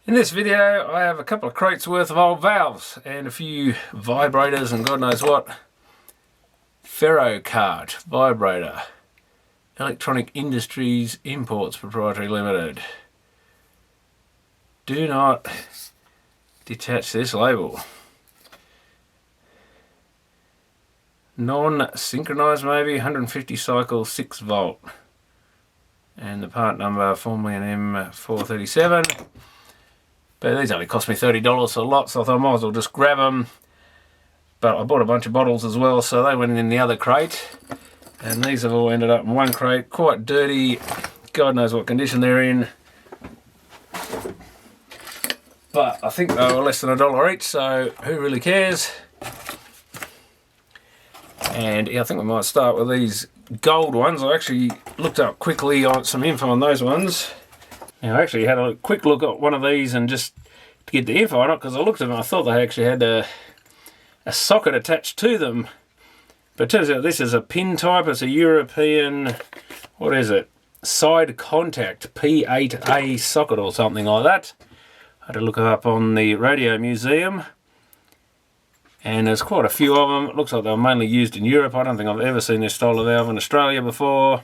In this video I have a couple of crates worth of old valves and a few vibrators and God knows what. Ferrocart vibrator. Electronic Industries Imports Proprietary Limited. Do not detach this label. Non-synchronized maybe, 150 cycle 6 volt. And the part number formerly an M437. But these only cost me $30 a lot, so I thought I might as well just grab them. But I bought a bunch of bottles as well, so they went in the other crate. And these have all ended up in one crate, quite dirty. God knows what condition they're in. But I think they were less than $1 each, so who really cares? And yeah, I think we might start with these gold ones. I actually looked up quickly on some info on those ones. Now, I actually had a quick look at one of these and just to get the info on it, because I looked at them and I thought they actually had a socket attached to them. But it turns out this is a pin type. It's a European, what is it? Side contact P8A socket or something like that. I had to look it up on the Radio Museum. And there's quite a few of them. It looks like they were mainly used in Europe. I don't think I've ever seen this style of valve in Australia before.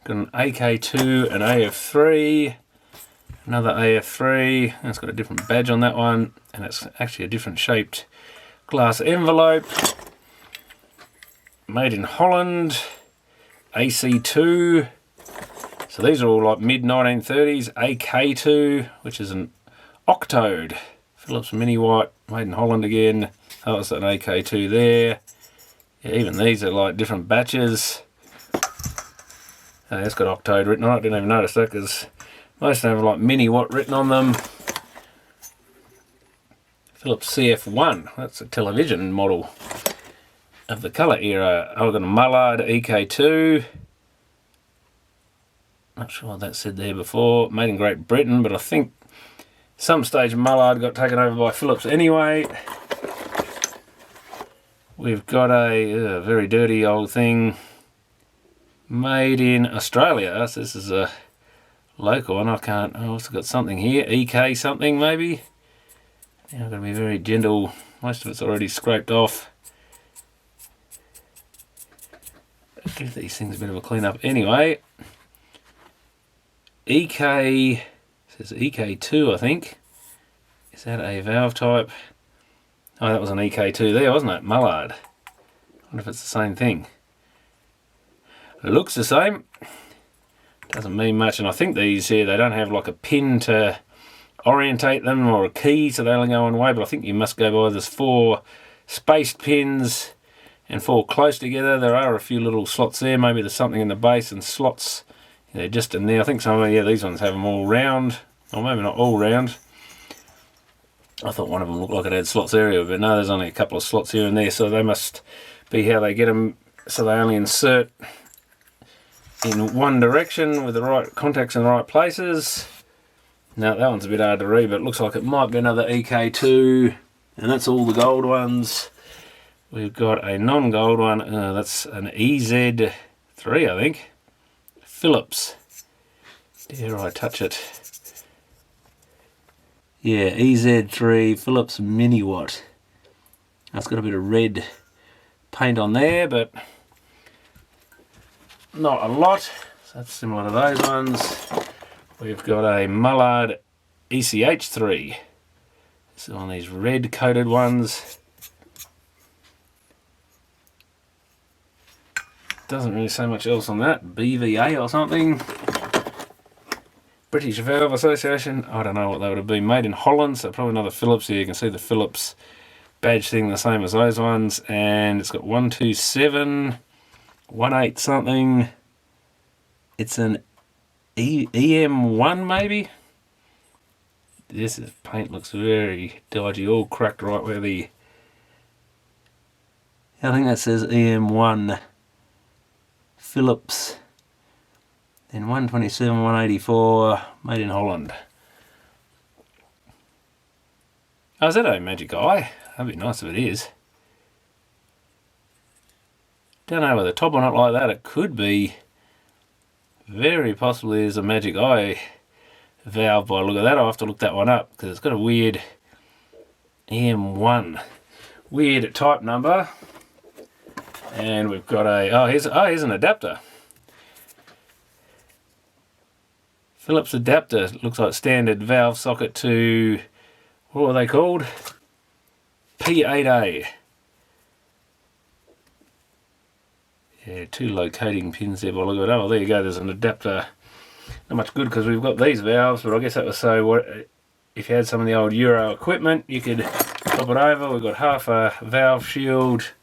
Got an AK2, an AF3, another AF3. And it's got a different badge on that one. And it's actually a different shaped glass envelope. Made in Holland. AC2. So these are all like mid-1930s. AK2, which is an octode. Philips Mini White, made in Holland again. Oh, it's an AK2 there. Yeah, even these are like different batches. Oh, it's got octode written on it. Didn't even notice that because most of them have like Mini Watt written on them. Philips CF1, that's a television model of the colour era. I've got a Mullard EK2. Not sure what that said there before. Made in Great Britain, but I think some stage Mullard got taken over by Philips anyway. We've got a very dirty old thing made in Australia. So this is a local one. I also got something here. EK something maybe. Yeah, I've got to be very gentle. Most of it's already scraped off. Give these things a bit of a clean up anyway. EK, says EK2 I think. Is that a valve type? Oh, that was an EK2 there, wasn't it? Mullard. I wonder if it's the same thing. It looks the same. Doesn't mean much, and I think these here, they don't have like a pin to orientate them or a key, so they only go one way, but I think you must go by there's 4 spaced pins and 4 close together. There are a few little slots there. Maybe there's something in the base and slots, you know, just in there. I think some of, yeah, these ones have them all round, or maybe not all round. I thought one of them looked like it had slots area, but no, there's only a couple of slots here and there, so they must be how they get them, so they only insert in one direction with the right contacts in the right places. Now that one's a bit hard to read, but it looks like it might be another EK2, and that's all the gold ones. We've got a non-gold one, that's an EZ3 I think. Philips. Dare I touch it? Yeah, EZ3 Philips Mini Watt. That's got a bit of red paint on there, but not a lot. So that's similar to those ones. We've got a Mullard ECH3. This is one of these red coated ones. Doesn't really say much else on that. BVA or something. British Valve Association, I don't know what they would have been. Made in Holland, so probably another Philips here. You can see the Philips badge thing the same as those ones. And it's got 127, 18 something. It's an EM1 maybe? This is, paint looks very dodgy, all cracked right where the, I think that says EM1 Philips. Then 127, 184, made in Holland. Oh, is that a magic eye? That'd be nice if it is. Don't know with the top on it like that, it could be very possibly is a magic eye valve by the look of that. I'll have to look that one up because it's got a weird M1. Weird type number. And we've got a, here's an adapter. Phillips adapter, looks like standard valve socket to, what were they called? P8A. Yeah, 2 locating pins there by the look of it. Oh, there you go, there's an adapter. Not much good because we've got these valves, but I guess that was so what if you had some of the old Euro equipment, you could pop it over. We've got half a valve shield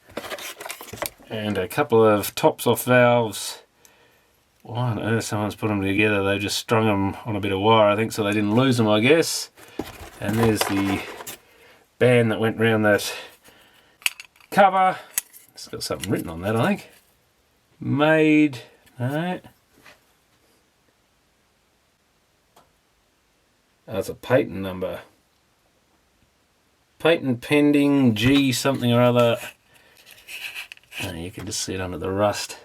and a couple of tops off valves. Why on earth someone's put them together? They just strung them on a bit of wire, I think, so they didn't lose them, I guess. And there's the band that went around that cover. It's got something written on that, I think. Made, no. That's a patent number. Patent pending G something or other. Oh, you can just see it under the rust.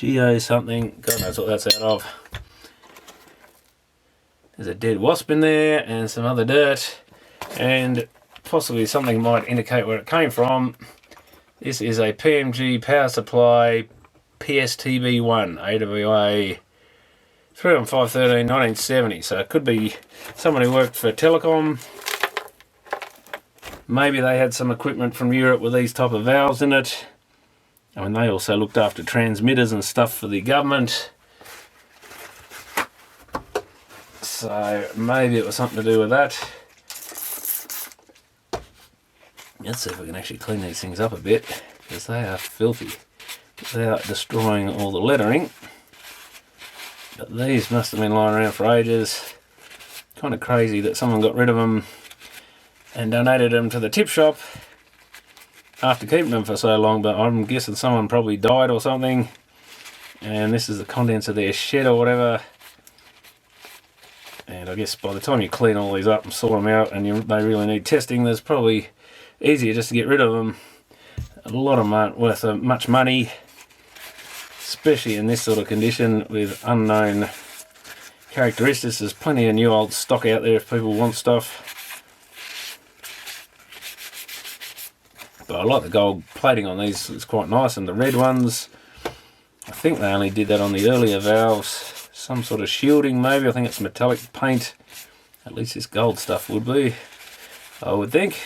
GO something, God knows what that's out of. There's a dead wasp in there and some other dirt, and possibly something might indicate where it came from. This is a PMG power supply PSTB1 AWA 3 on 513 1970, so it could be someone who worked for Telecom. Maybe they had some equipment from Europe with these type of valves in it. I mean, they also looked after transmitters and stuff for the government. So maybe it was something to do with that. Let's see if we can actually clean these things up a bit, because they are filthy without destroying all the lettering. But these must have been lying around for ages. Kind of crazy that someone got rid of them and donated them to the tip shop after keeping them for so long, but I'm guessing someone probably died or something, and this is the contents of their shed or whatever. And I guess by the time you clean all these up and sort them out and they really need testing, there's probably easier just to get rid of them. A lot of them aren't worth much money, especially in this sort of condition with unknown characteristics. There's plenty of new old stock out there if people want stuff. But I like the gold plating on these, it's quite nice, and the red ones, I think they only did that on the earlier valves. Some sort of shielding maybe, I think it's metallic paint. At least this gold stuff would be, I would think.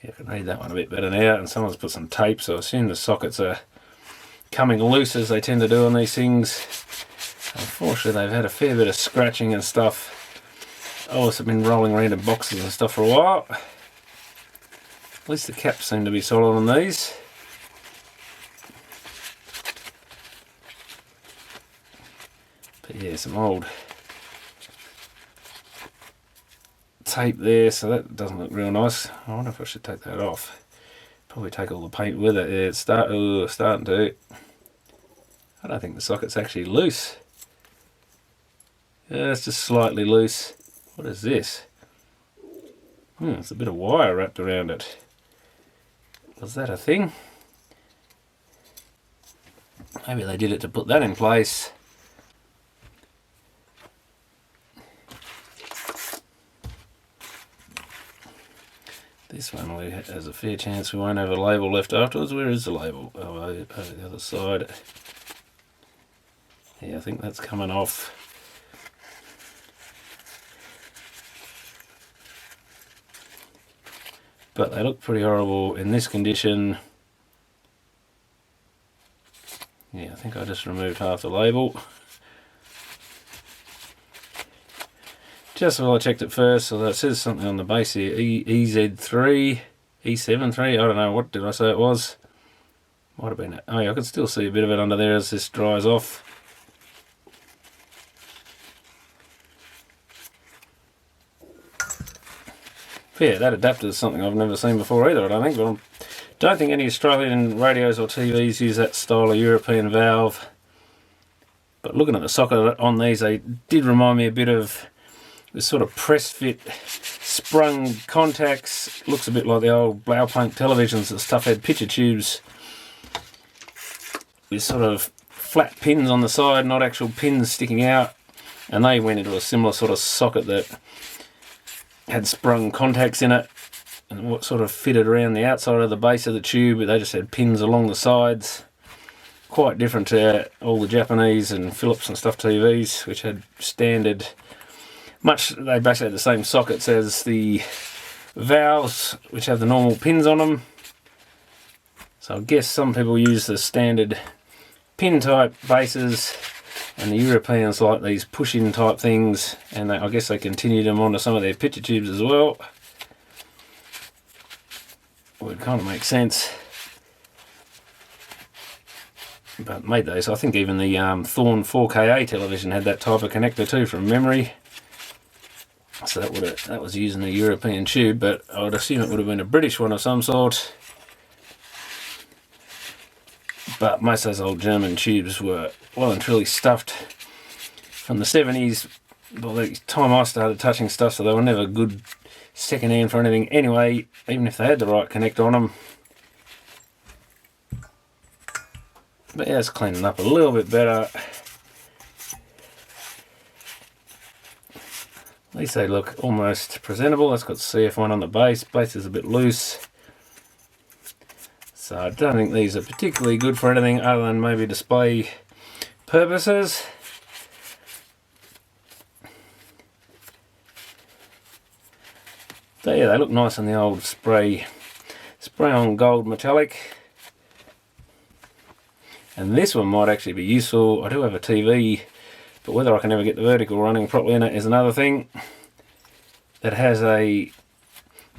Yeah, I can read that one a bit better now, and someone's put some tape, so I assume the sockets are coming loose as they tend to do on these things. Unfortunately, they've had a fair bit of scratching and stuff. Oh, it's been rolling around in boxes and stuff for a while. At least the caps seem to be solid on these. But yeah, some old tape there, so that doesn't look real nice. I wonder if I should take that off. Probably take all the paint with it. Yeah, it's starting to. I don't think the socket's actually loose. Yeah, it's just slightly loose. What is this? It's a bit of wire wrapped around it. Was that a thing? Maybe they did it to put that in place. This one has a fair chance we won't have a label left afterwards. Where is the label? Oh, over the other side. Yeah, I think that's coming off. But they look pretty horrible in this condition. Yeah, I think I just removed half the label. Just while I checked it first, so that says something on the base here, EZ3, E73, I don't know, what did I say it was? Might have been it. Oh yeah, I can still see a bit of it under there as this dries off. But yeah, that adapter is something I've never seen before either, I don't think. But I don't think any Australian radios or TVs use that style of European valve. But looking at the socket on these, they did remind me a bit of This sort of press fit sprung contacts. Looks a bit like the old Blaupunkt televisions that stuff had picture tubes with sort of flat pins on the side, not actual pins sticking out. And they went into a similar sort of socket that had sprung contacts in it, and what sort of fitted around the outside of the base of the tube, but they just had pins along the sides. Quite different to all the Japanese and Philips and stuff TVs, which had standard, they basically had the same sockets as the valves, which have the normal pins on them. So I guess some people use the standard pin type bases, and the Europeans like these push-in type things, and I guess they continued them onto some of their picture tubes as well. Would kind of make sense. But made those. I think even the Thorn 4KA television had that type of connector too, from memory. So that was using a European tube, but I would assume it would have been a British one of some sort. But most of those old German tubes were well and truly stuffed from the 70s. By the time I started touching stuff, so they were never good second hand for anything anyway, even if they had the right connector on them. But yeah, it's cleaning up a little bit better. At least they look almost presentable. That's got CF1 on the base. Base is a bit loose. So I don't think these are particularly good for anything other than maybe display purposes. So yeah, they look nice in the old spray on gold metallic. And this one might actually be useful. I do have a TV, but whether I can ever get the vertical running properly in it is another thing. That has a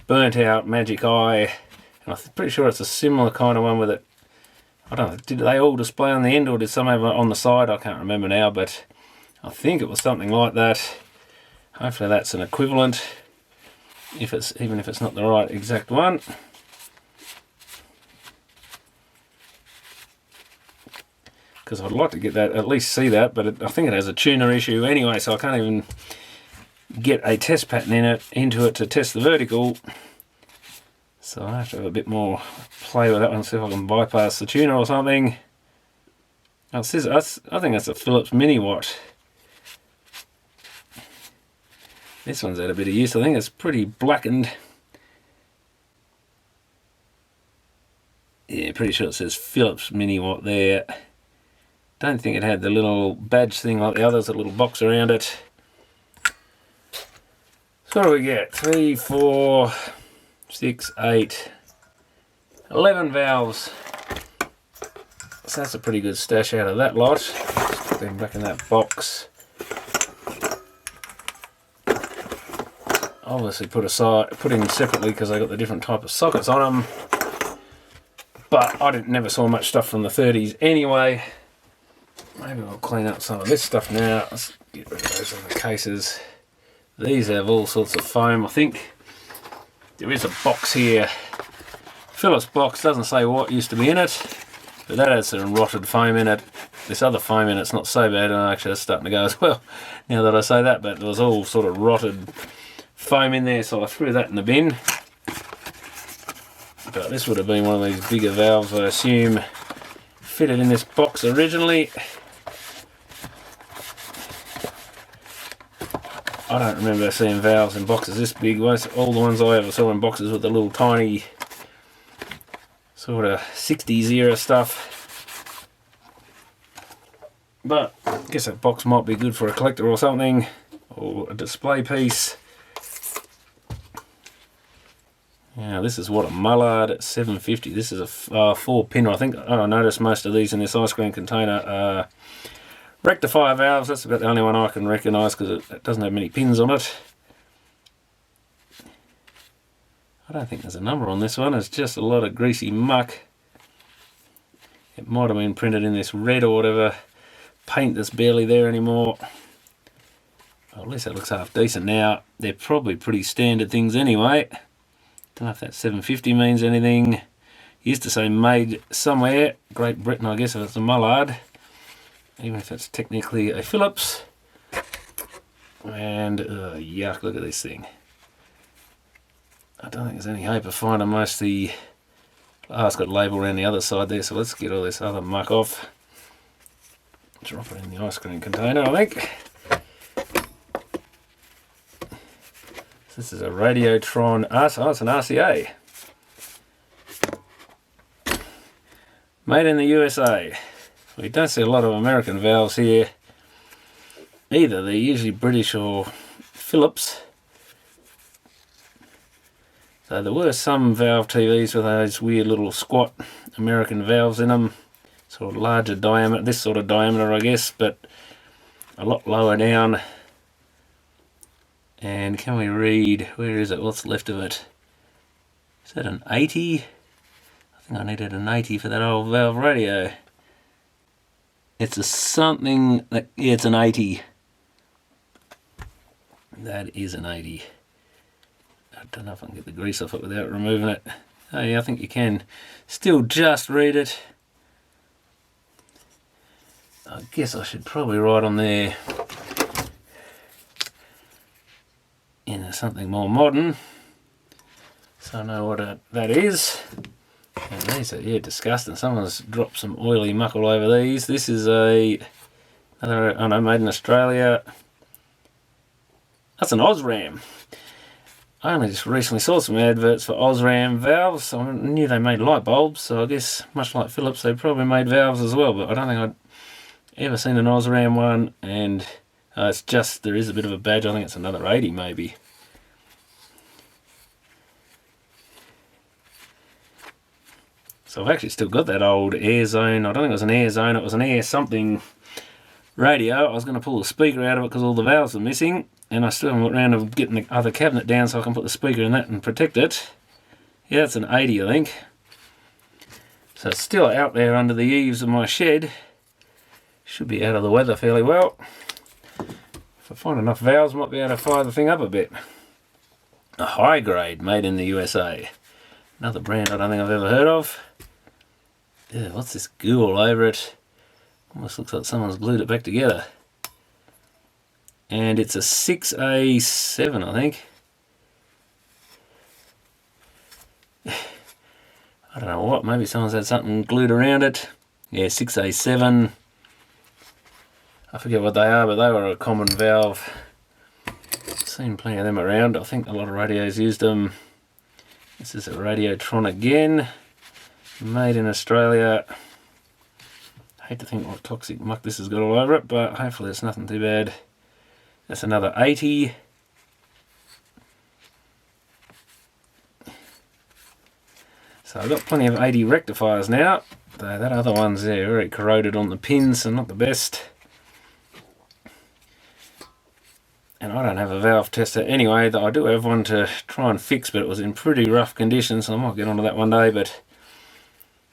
burnt out magic eye, and I'm pretty sure it's a similar kind of one with it. I don't know, did they all display on the end or did some have it on the side? I can't remember now, but I think it was something like that. Hopefully that's an equivalent, even if it's not the right exact one. Because I'd like to get that, at least see that, but I think it has a tuner issue anyway, so I can't even get a test pattern into it to test the vertical. So I have to have a bit more play with that one, see if I can bypass the tuner or something. I think that's a Philips Mini Watt. This one's had a bit of use. I think it's pretty blackened. Yeah, pretty sure it says Philips Mini Watt there. Don't think it had the little badge thing like the others, a little box around it. So what do we get? 3, 4, 6, 8, 11 valves. So that's a pretty good stash out of that lot. Just put them back in that box. Obviously put in separately because they got the different type of sockets on them. But I never saw much stuff from the 30s anyway. Maybe I'll clean up some of this stuff now. Let's get rid of those other cases. These have all sorts of foam, I think. There is a box here. Philips box, doesn't say what used to be in it, but that has some rotted foam in it. This other foam in it's not so bad, and actually it's starting to go as well, now that I say that, but there was all sort of rotted foam in there, so I threw that in the bin. But this would have been one of these bigger valves, I assume, fitted in this box originally. I don't remember seeing valves in boxes this big. All the ones I ever saw in boxes with the little tiny sort of 60s era stuff. But I guess that box might be good for a collector or something, or a display piece. Now this is what, a Mullard at 750. This is a 4-pinner. I think I noticed most of these in this ice cream container are rectifier valves. That's about the only one I can recognise because it doesn't have many pins on it. I don't think there's a number on this one. It's just a lot of greasy muck. It might have been printed in this red or whatever paint that's barely there anymore. Well, at least that looks half decent now. They're probably pretty standard things anyway. Don't know if that 750 means anything. Used to say made somewhere. Great Britain, I guess, if it's a Mullard. Even if it's technically a Philips. And yuck, look at this thing. I don't think there's any hope of finding most of the... Oh, it's got label around the other side there, so let's get all this other muck off. Drop it in the ice cream container, I think. This is a Radiotron, oh, it's an RCA. Made in the USA. We don't see a lot of American valves here either. They're usually British or Philips. So there were some valve TVs with those weird little squat American valves in them. Sort of larger diameter, this sort of diameter I guess, but a lot lower down. And can we read, where is it, what's left of it? Is that an 80? I think I needed an 80 for that old valve radio. It's a something, that, yeah, it's an 80. That is an 80. I don't know if I can get the grease off it without removing it. Oh yeah, I think you can. Still just read it. I guess I should probably write on there in something more modern, so I know what that is. And these are, yeah, disgusting. Someone's dropped some oily muck all over these. This is another, oh no, made in Australia. That's an Osram. I only just recently saw some adverts for Osram valves, so I knew they made light bulbs, so I guess much like Philips they probably made valves as well, but I don't think I'd ever seen an Osram one. And it's just, there is a bit of a badge. I think it's another 80 maybe. So I've actually still got that old Air Zone. I don't think it was an Air Zone, it was an Air something radio. I was going to pull the speaker out of it because all the valves are missing, and I still haven't got around to getting the other cabinet down so I can put the speaker in that and protect it. Yeah, it's an 80 I think. So it's still out there under the eaves of my shed. Should be out of the weather fairly well. If I find enough valves, I might be able to fire the thing up a bit. A high grade, made in the USA. Another brand I don't think I've ever heard of. Yeah, what's this goo all over it? Almost looks like someone's glued it back together. And it's a 6A7, I think. I don't know what, maybe someone's had something glued around it. Yeah, 6A7. I forget what they are, but they were a common valve. Seen plenty of them around. I think a lot of radios used them. This is a Radiotron again, made in Australia. I hate to think what toxic muck this has got all over it, but hopefully it's nothing too bad. That's another 80. So I've got plenty of 80 rectifiers now, though that other one's there very corroded on the pins, so not the best. And I don't have a valve tester anyway, though I do have one to try and fix, but it was in pretty rough condition, so I might get onto that one day. But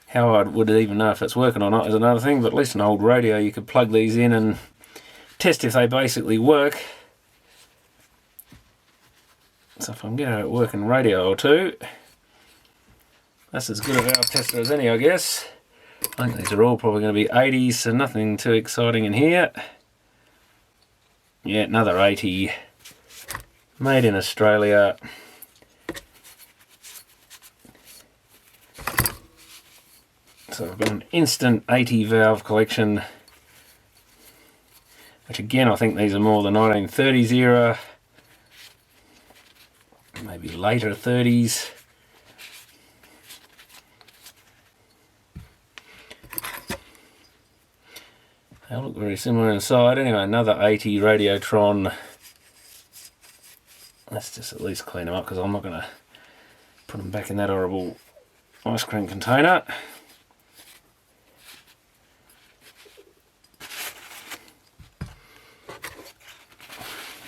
how I would even know if it's working or not is another thing, but at least an old radio you could plug these in and test if they basically work. So if I can get a working radio or two, that's as good a valve tester as any, I guess. I think these are all probably going to be 80s, so nothing too exciting in here. Yeah, another 80, made in Australia. So I've got an instant 80 valve collection, which again I think these are more the 1930s era, maybe later 30s. They look very similar inside. Anyway, another 80 Radiotron. Let's just at least clean them up because I'm not going to put them back in that horrible ice cream container.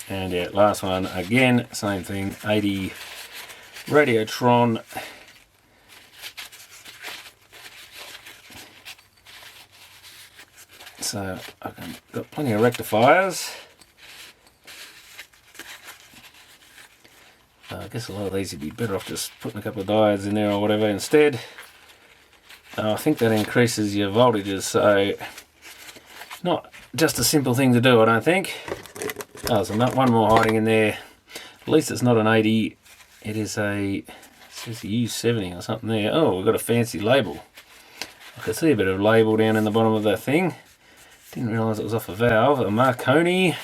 And yeah, last one again, same thing, 80 Radiotron. So I've got plenty of rectifiers. I guess a lot of these would be better off just putting a couple of diodes in there or whatever instead. I think that increases your voltages, so not just a simple thing to do, I don't think. Oh, there's one more hiding in there. At least it's not an 80. It is a, it says U70 or something there. Oh, we've got a fancy label. I can see a bit of label down in the bottom of that thing. Didn't realise it was off a valve. A Marconi.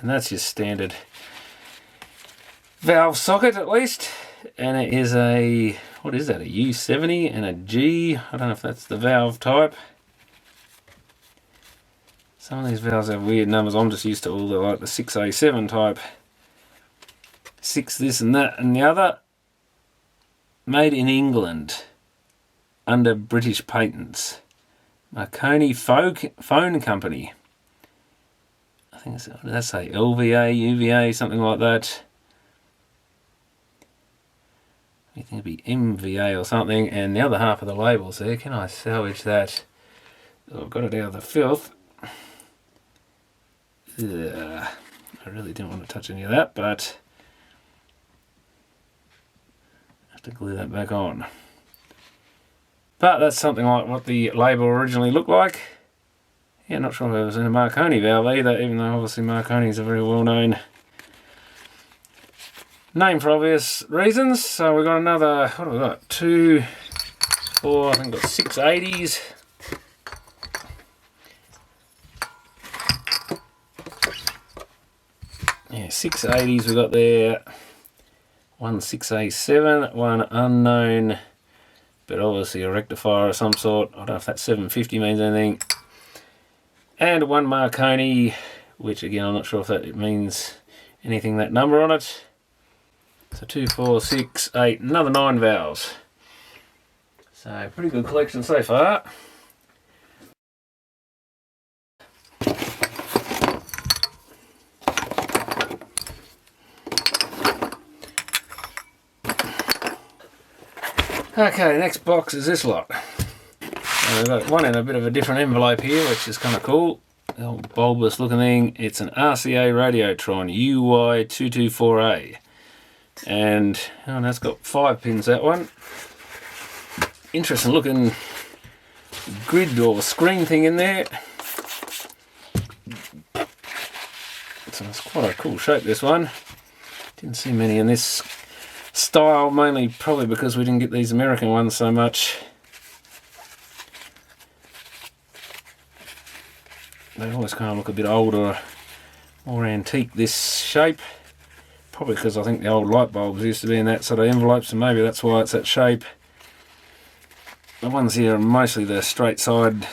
And that's your standard valve socket at least. And it is a, what is that, a U70 and a G. I don't know if that's the valve type. Some of these valves have weird numbers. I'm just used to all the, like the 6A7 type. 6 this and that and the other. Made in England. Under British patents. Marconi Phone Company. I think it's, what did that say? LVA, UVA, something like that. I think it'd be MVA or something. And the other half of the labels there, can I salvage that? Oh, I've got it out of the filth. Ugh. I really didn't want to touch any of that, but I have to glue that back on. But that's something like what the label originally looked like. Yeah, not sure if it was in a Marconi valve either, even though obviously Marconi is a very well-known name for obvious reasons. So we've got another, what have we got? 2, 4, I think we've got 6 80s. Yeah, 6 80s we've got there. One 6A7, one unknown, but obviously a rectifier of some sort. I don't know if that 750 means anything. And one Marconi, which again I'm not sure if that means anything, that number on it. So 2, 4, 6, 8, another 9 valves. So pretty good collection so far. Okay, next box is this lot. We've got one in a bit of a different envelope here, which is kind of cool. The old bulbous looking thing. It's an RCA Radiotron UY224A. And oh, that's got 5 pins, that one. Interesting looking grid or screen thing in there. So it's quite a cool shape, this one. Didn't see many in this style, mainly probably because we didn't get these American ones so much. They always kind of look a bit older, more antique, this shape. Probably because I think the old light bulbs used to be in that sort of envelopes, and maybe that's why it's that shape. The ones here are mostly the straight side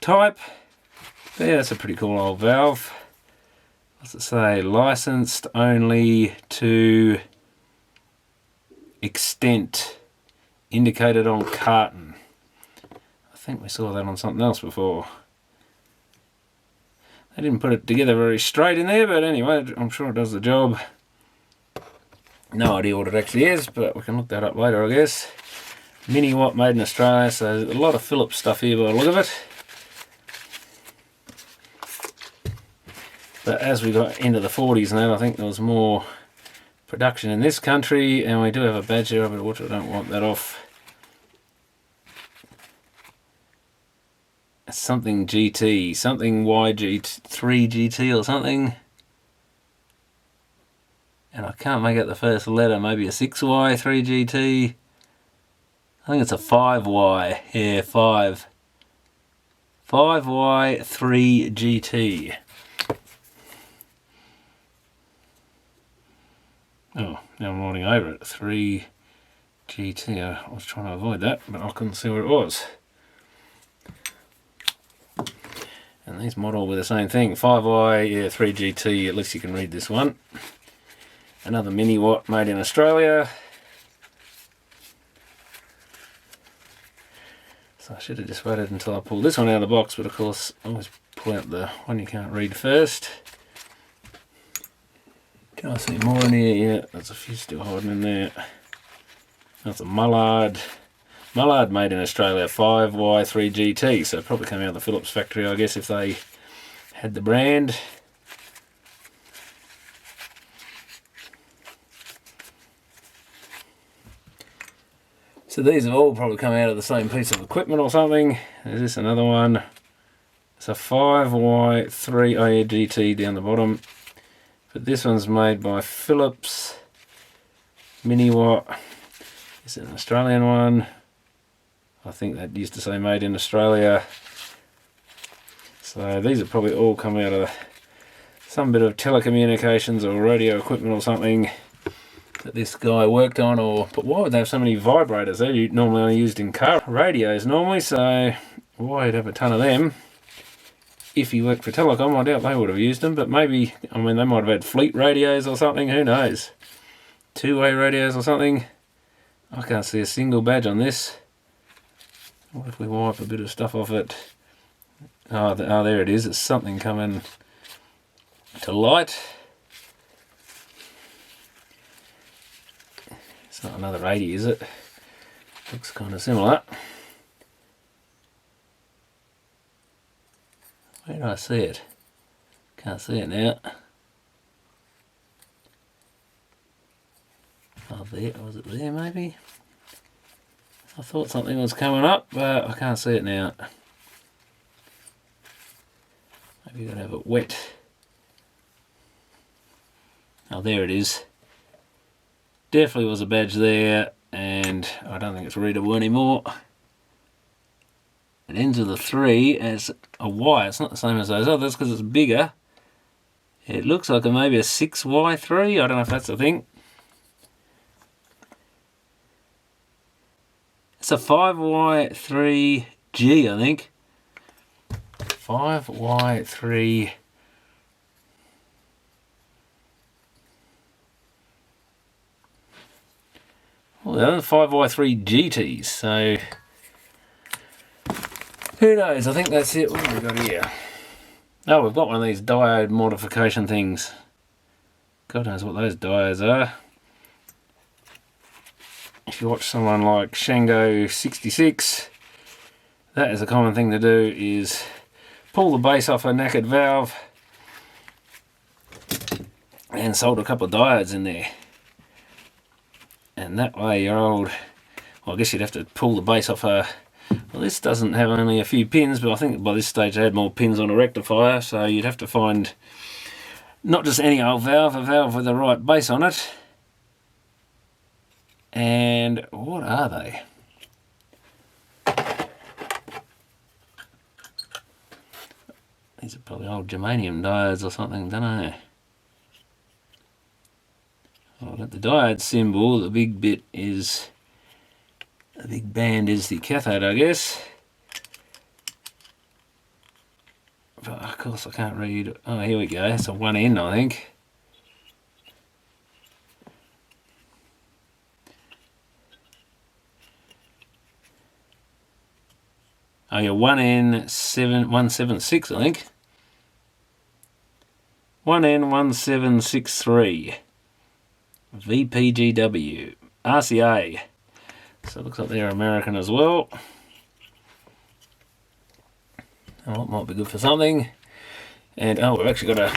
type. But yeah, that's a pretty cool old valve. What's it say? Licensed only to extent indicated on carton. I think we saw that on something else before. They didn't put it together very straight in there, but anyway, I'm sure it does the job. No idea what it actually is, but we can look that up later, I guess. Mini watt made in Australia, so a lot of Philips stuff here by the look of it. But as we got into the 40s and that, I think there was more production in this country, and we do have a badge here, but which I don't want that off. Something GT, something YG3 GT or something. And I can't make out the first letter, maybe a 6Y3 GT. I think it's a 5Y, yeah, 5. 5Y3 GT. Oh, now I'm writing over it. 3 GT. I was trying to avoid that, but I couldn't see where it was. And these model were the same thing. 5Y, yeah, 3 GT. At least you can read this one. Another mini watt made in Australia. So I should have just waited until I pulled this one out of the box, but of course I always pull out the one you can't read first. Can I see more in here? Yeah, there's a few still hiding in there. That's a Mullard. Mullard made in Australia, 5Y3 GT. So it probably came out of the Philips factory, I guess, if they had the brand. So these have all probably come out of the same piece of equipment or something. Is this another one? It's a 5Y3, oh yeah, GT down the bottom. But this one's made by Philips. Mini watt. Is it an Australian one? I think that used to say made in Australia. So these are probably all come out of some bit of telecommunications or radio equipment or something that this guy worked on. But why would they have so many vibrators? They're normally only used in car radios normally, so why he'd have a ton of them? If he worked for telecom, I doubt they would have used them, but maybe, I mean, they might have had fleet radios or something, who knows? Two-way radios or something. I can't see a single badge on this. What if we wipe a bit of stuff off it? Oh, there it is. It's something coming to light. It's not another 80, is it? Looks kind of similar. Where do I see it? Can't see it now. Oh, there. Was it there, maybe? I thought something was coming up, but I can't see it now. Maybe you've got to have it wet. Oh, there it is. Definitely was a badge there, and I don't think it's readable anymore. It ends with a 3 as a Y. It's not the same as those others because it's bigger. It looks like maybe a 6Y3. I don't know if that's the thing. It's a 5Y3G, I think. 5Y3. Well, they're 5Y3 GTs, so who knows? I think that's it. What have we got here? Oh, we've got one of these diode modification things. God knows what those diodes are. If you watch someone like Shango 66, that is a common thing to do, is pull the base off a knackered valve and solder a couple of diodes in there. And that way your old, well, I guess you'd have to pull the base off a, well, this doesn't have only a few pins, but I think by this stage they had more pins on a rectifier, so you'd have to find not just any old valve, a valve with the right base on it. And what are they? These are probably old germanium diodes or something, don't know. Oh, the diode symbol, the big bit is, the big band is the cathode, I guess. But of course I can't read. Oh, here we go. It's a 1N, I think. Oh yeah, 1N176, I think. 1N1763. VPGW. RCA. So it looks like they're American as well. Oh, it might be good for something. And oh, we've actually got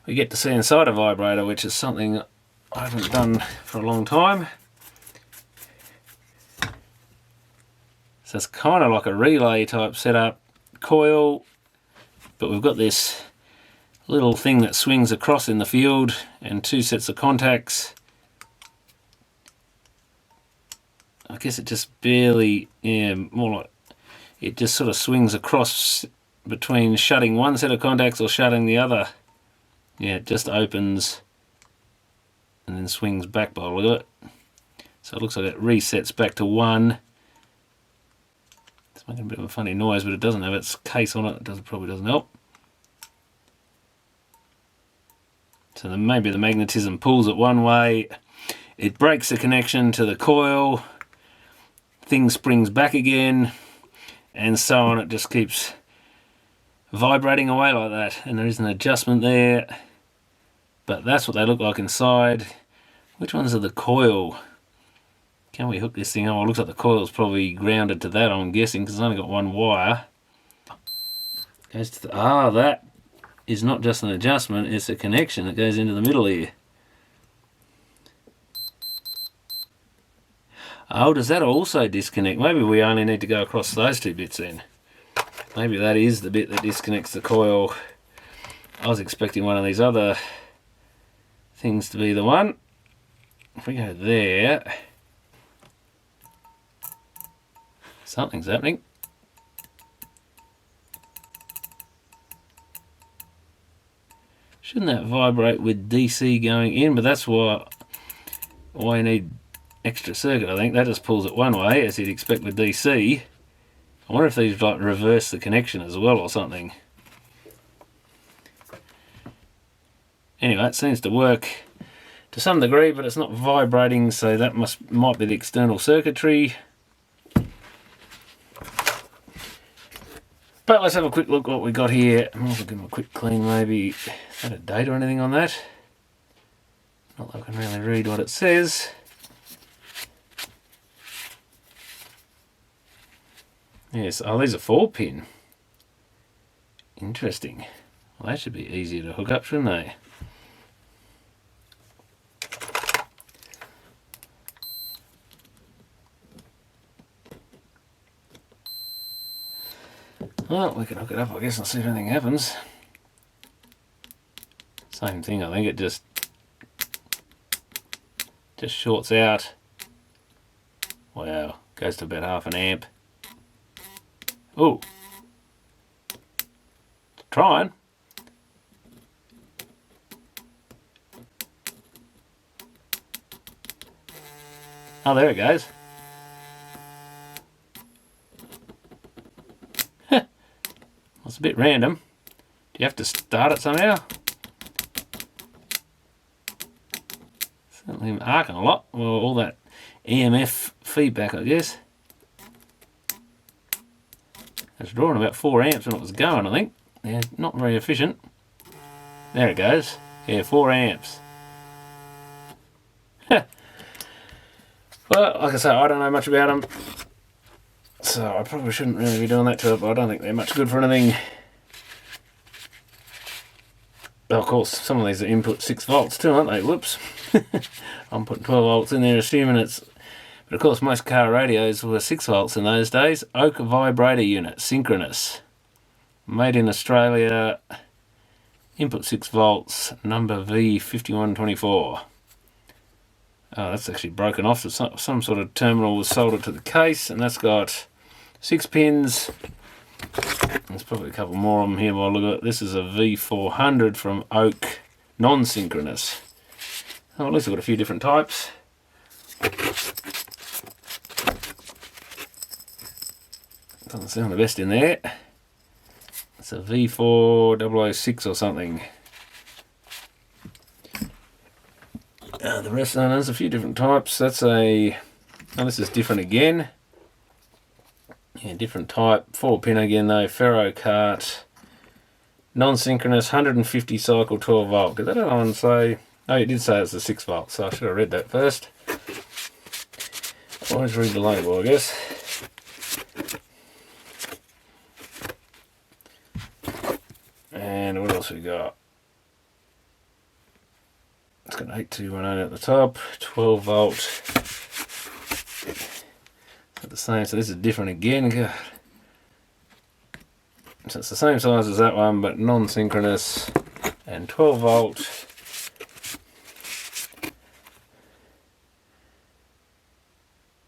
we get to see inside a vibrator, which is something I haven't done for a long time. So it's kind of like a relay type setup, coil, but we've got this little thing that swings across in the field and two sets of contacts. I guess it just barely, yeah, more like it just sort of swings across between shutting one set of contacts or shutting the other. Yeah, it just opens and then swings back by the look of it. So it looks like it resets back to 1. It's making a bit of a funny noise, but it doesn't have its case on it. It probably doesn't help. So then maybe the magnetism pulls it one way, it breaks the connection to the coil, thing springs back again, and so on. It just keeps vibrating away like that, and there is an adjustment there, but that's what they look like inside. Which ones are the coil? Can we hook this thing up? Oh, it looks like the coil's probably grounded to that, I'm guessing, because it's only got one wire. Goes to the, that is not just an adjustment, it's a connection that goes into the middle here. Oh, does that also disconnect? Maybe we only need to go across those two bits then. Maybe that is the bit that disconnects the coil. I was expecting one of these other things to be the one. If we go there, something's happening. Shouldn't that vibrate with DC going in? But that's why you need extra circuit, I think. That just pulls it one way, as you'd expect with DC. I wonder if these like reverse the connection as well or something. Anyway, it seems to work to some degree, but it's not vibrating, so that might be the external circuitry. But let's have a quick look what we got here. I'll give them a quick clean maybe. Is that a date or anything on that? Not that I can really read what it says. Yes, oh, these are 4-pin. Interesting. Well, that should be easier to hook up, shouldn't they? Well, we can hook it up, I guess, and see if anything happens. Same thing, I think. It just shorts out. Wow, goes to about 1/2 amp. Oh, trying. Oh, there it goes. It's a bit random. Do you have to start it somehow? Certainly arcing a lot. Well, all that EMF feedback, I guess. It's drawing about 4 amps when it was going, I think. Yeah, not very efficient. There it goes. Yeah, 4 amps. Well, like I say, I don't know much about them. So I probably shouldn't really be doing that to it, but I don't think they're much good for anything. Oh, of course, some of these are input 6 volts too, aren't they? Whoops. I'm putting 12 volts in there, assuming it's... But of course, most car radios were 6 volts in those days. Oak vibrator unit, synchronous. Made in Australia. Input 6 volts, number V5124. Oh, that's actually broken off. So some sort of terminal was soldered to the case, and that's got 6 pins. There's probably a couple more of them here while I look at it. This is a V400 from Oak, non-synchronous. Oh, at least I've got a few different types. Doesn't sound the best in there. It's a V4006 or something. The rest, there's a few different types. That's a... Oh, this is different again. Yeah, different type. 4-pin again though. Ferro cart. Non-synchronous, 150 cycle, 12 volt. Did that other one say... Oh, it did say it's a 6 volt, so I should have read that first. Always read the label, I guess. And what else we got? It's got 8210 at the top, 12 volt. At the same, so this is different again. God. So it's the same size as that one, but non-synchronous and 12 volt.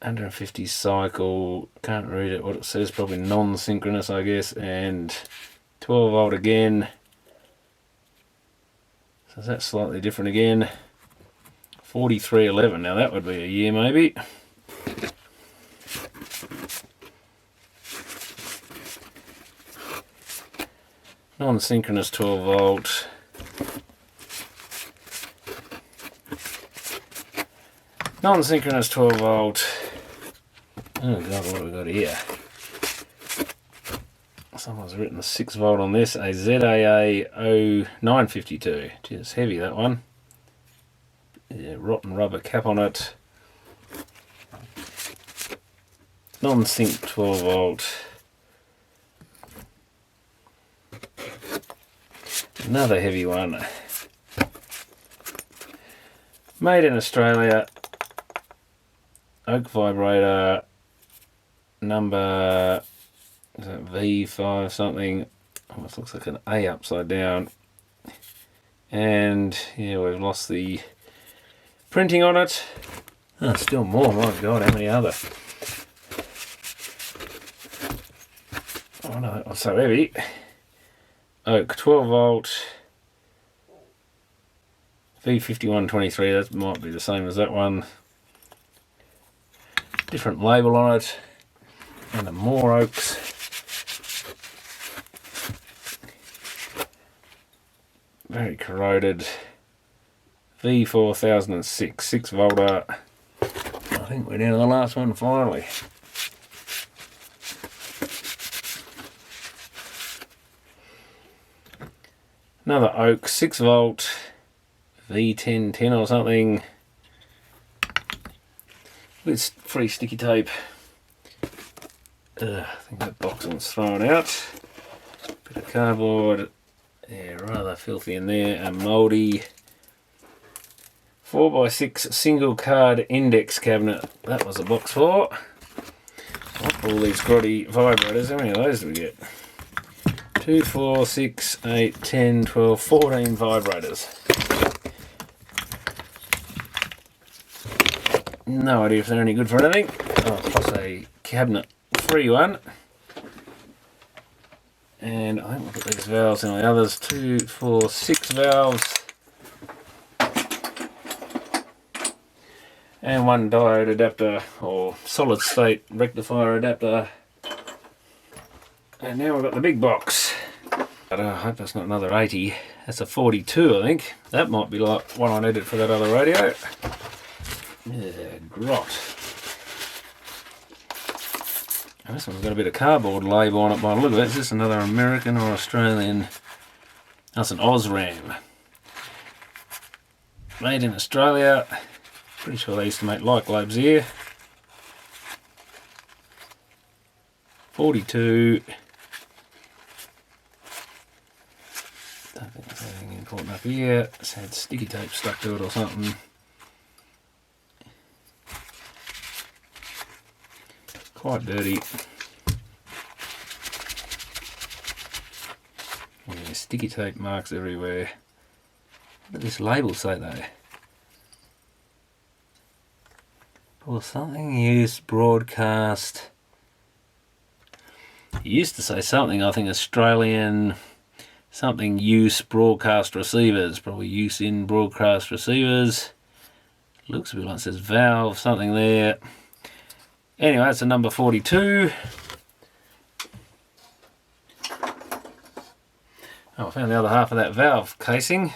Under 50 cycle, can't read it what it says, probably non-synchronous I guess, and 12 volt again. So that's slightly different again. 4311, now that would be a year maybe. Non-synchronous 12 volt. Non-synchronous 12 volt. Oh god, what have we got here? Someone's written a 6 volt on this, a ZAA 0952. Gee, it's heavy, that one. Yeah, rotten rubber cap on it. Non-sync 12 volt. Another heavy one. Made in Australia. Oak vibrator number Is that V5 something? Almost looks like an A upside down. And yeah, we've lost the printing on it. Oh, still more. My God, how many other? Oh no, that's so heavy. Oak 12 volt. V5123, that might be the same as that one. Different label on it. And the more Oaks. Very corroded. V4006, 6 volter. I think we're down to the last one finally. Another Oak, 6 volt. V1010 or something. With free sticky tape. I think that box one's thrown out. Bit of cardboard. Yeah, rather filthy in there. A mouldy 4x6 single card index cabinet. That was a box for. All these grotty vibrators. How many of those do we get? 2, 4, 6, 8, 10, 12, 14 vibrators. No idea if they're any good for anything. Oh, plus a cabinet free one. And I think we'll put these valves in the others. 2, 4, 6 valves. And one diode adapter or solid state rectifier adapter. And now we've got the big box. But I hope that's not another 80. That's a 42, I think. That might be like one I needed for that other radio. Yeah, grot. And this one's got a bit of cardboard label on it by the look of it. Is this another American or Australian? That's an Osram. Made in Australia. Pretty sure they used to make light globes here. 42. Don't think there's anything important up here. It's had sticky tape stuck to it or something. Quite dirty. Yeah, sticky tape marks everywhere. What does this label say though? For something used broadcast. It used to say something, I think Australian, something use broadcast receivers, probably use in broadcast receivers. Looks a bit like it says valve, something there. Anyway, that's a number 42. Oh, I found the other half of that valve casing.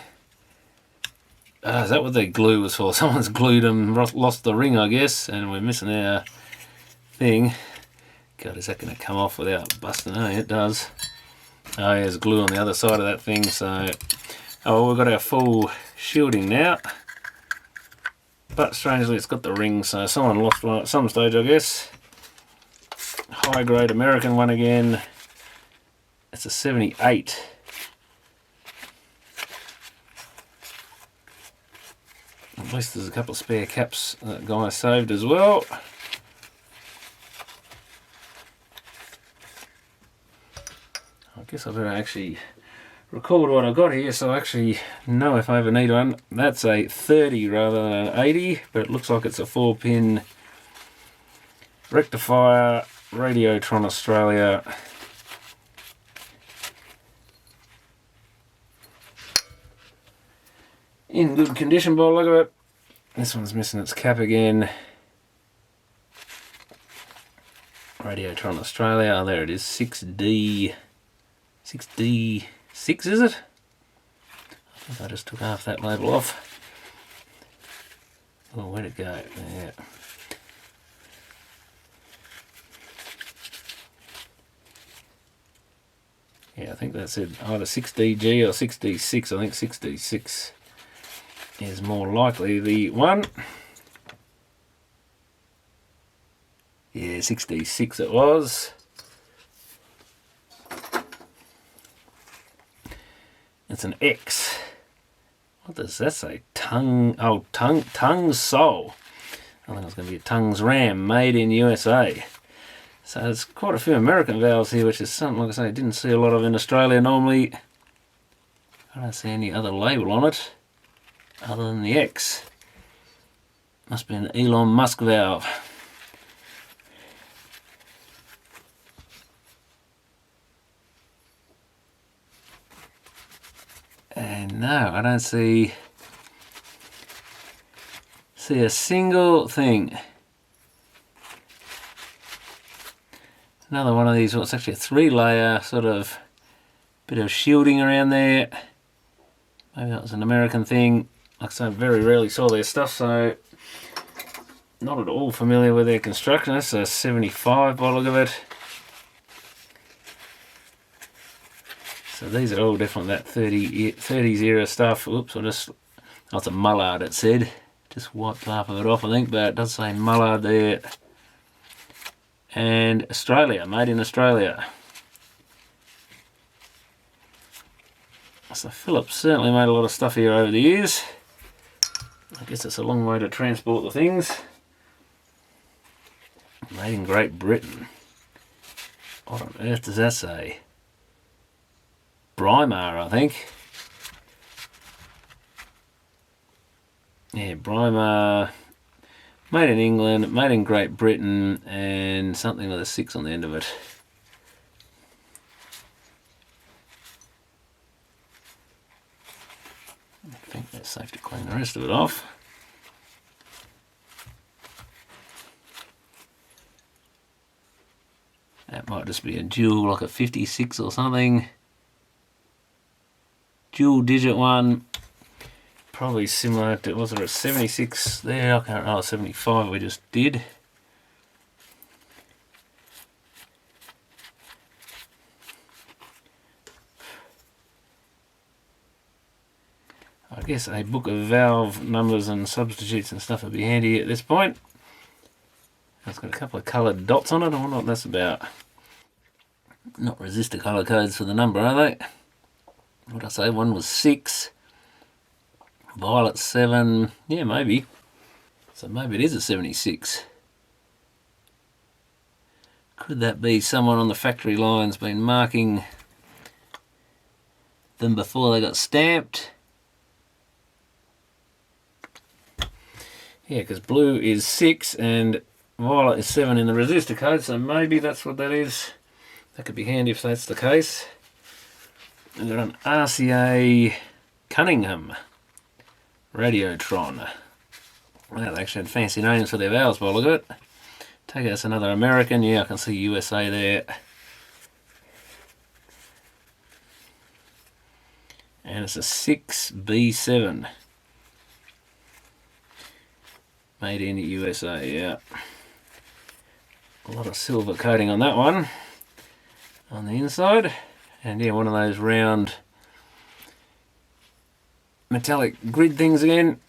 Is that what the glue was for? Someone's glued them, lost the ring, I guess, and we're missing our thing. God, is that going to come off without busting? Oh, it does. Oh, there's glue on the other side of that thing, so... Oh, well, we've got our full shielding now. But strangely, it's got the ring, so someone lost one at some stage, I guess. High grade American one again. It's a 78. At least there's a couple of spare caps that guy saved as well. I guess I better actually record what I got here so I actually know if I ever need one. That's a 30 rather than an 80, but it looks like it's a 4-pin rectifier, Radiotron Australia. In good condition by the look of it. This one's missing its cap again. Radiotron Australia, oh, there it is, 6D. 6D6 is it? I think I just took half that label off. Oh, where'd it go? Yeah. Yeah, I think that's it. Either 6DG or 6D6. I think 6D6 is more likely the one. Yeah, 6D6 it was. It's an X. What does that say? Tongue's Soul. I think it's going to be a Tongue's Ram, made in USA. So there's quite a few American valves here, which is something, like I say, I didn't see a lot of in Australia normally. I don't see any other label on it other than the X. Must be an Elon Musk valve. And no, I don't see a single thing. Another one of these, well, it's actually a 3-layer sort of bit of shielding around there. Maybe that was an American thing. Like I say, I very rarely saw their stuff, so not at all familiar with their construction. It's a 75 by the look of it. So these are all different, that 30s era stuff. Oops, oh, it's a Mullard it said. Just wiped half of it off, I think, but it does say Mullard there. And Australia, made in Australia. So Philips certainly made a lot of stuff here over the years. I guess it's a long way to transport the things. Made in Great Britain. What on earth does that say? Brimar, I think. Yeah, Brimar. Made in England, made in Great Britain, and something with a 6 on the end of it. I think that's safe to clean the rest of it off. That might just be a dual, like a 56 or something. Dual digit one. Probably similar to, was there a 76 there? I can't remember, 75 we just did. I guess a book of valve numbers and substitutes and stuff would be handy at this point. It's got a couple of coloured dots on it. I wonder what that's about. Not resistor colour codes for the number, are they? What did I say? One was 6. Violet 7. Yeah, maybe. So maybe it is a 76. Could that be someone on the factory line's been marking them before they got stamped? Yeah, because blue is 6 and violet is 7 in the resistor code, so maybe that's what that is. That could be handy if that's the case. We've got an RCA Cunningham Radiotron. Well, they actually had fancy names for their valves by the look of it. Take us another American. Yeah, I can see USA there. And it's a 6B7. Made in the USA, yeah. A lot of silver coating on that one. On the inside. And yeah, one of those round metallic grid things again.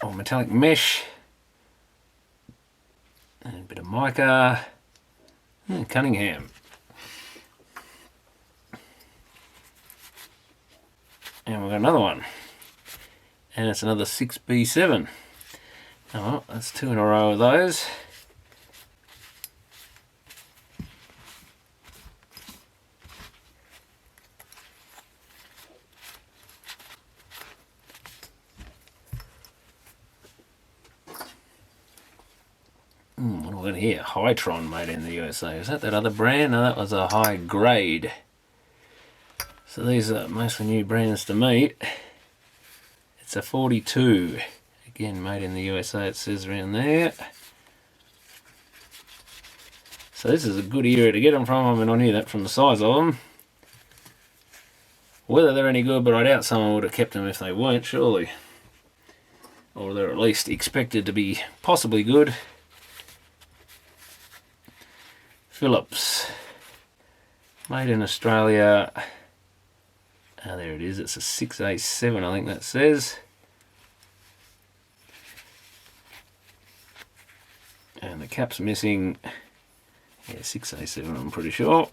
Or metallic mesh. And a bit of mica. And Cunningham. And we've got another one. And it's another 6B7. Oh, that's 2 in a row of those. What have we got here? Hytron made in the USA. Is that other brand? No, that was a high grade. So these are mostly new brands to me. It's a 42. Again, made in the USA, it says around there. So this is a good area to get them from. I mean, I knew that from the size of them. Whether they're any good, but I doubt someone would have kept them if they weren't, surely. Or they're at least expected to be possibly good. Philips. Made in Australia. There it is. It's a 6A7, I think that says. And the cap's missing. Yeah, 6A7, I'm pretty sure.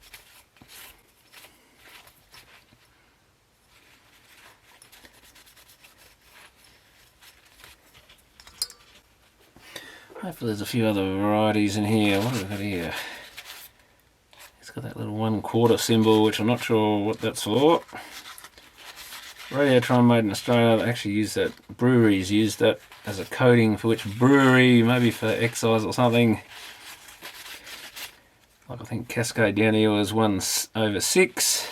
Hopefully there's a few other varieties in here. What have we got here? got that little 1/4 symbol, which I'm not sure what that's for. Radiotron made in Australia. They actually use that, breweries use that as a coating for which brewery, maybe for excise or something. Like I think Cascade down here was 1/6.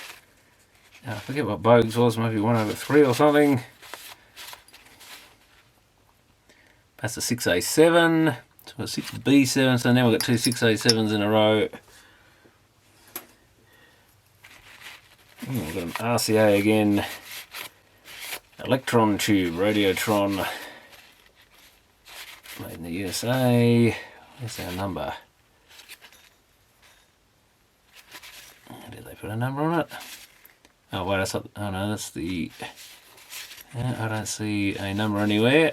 I forget what Bogues was, maybe 1/3 or something. That's a 6A7, so a 6B7, so now we've got two 6A7s in a row. We've got an RCA again. Electron tube, Radiotron, made in the USA. Where's our number? Did they put a number on it? Oh wait, that's not, oh no, that's the, I don't see a number anywhere.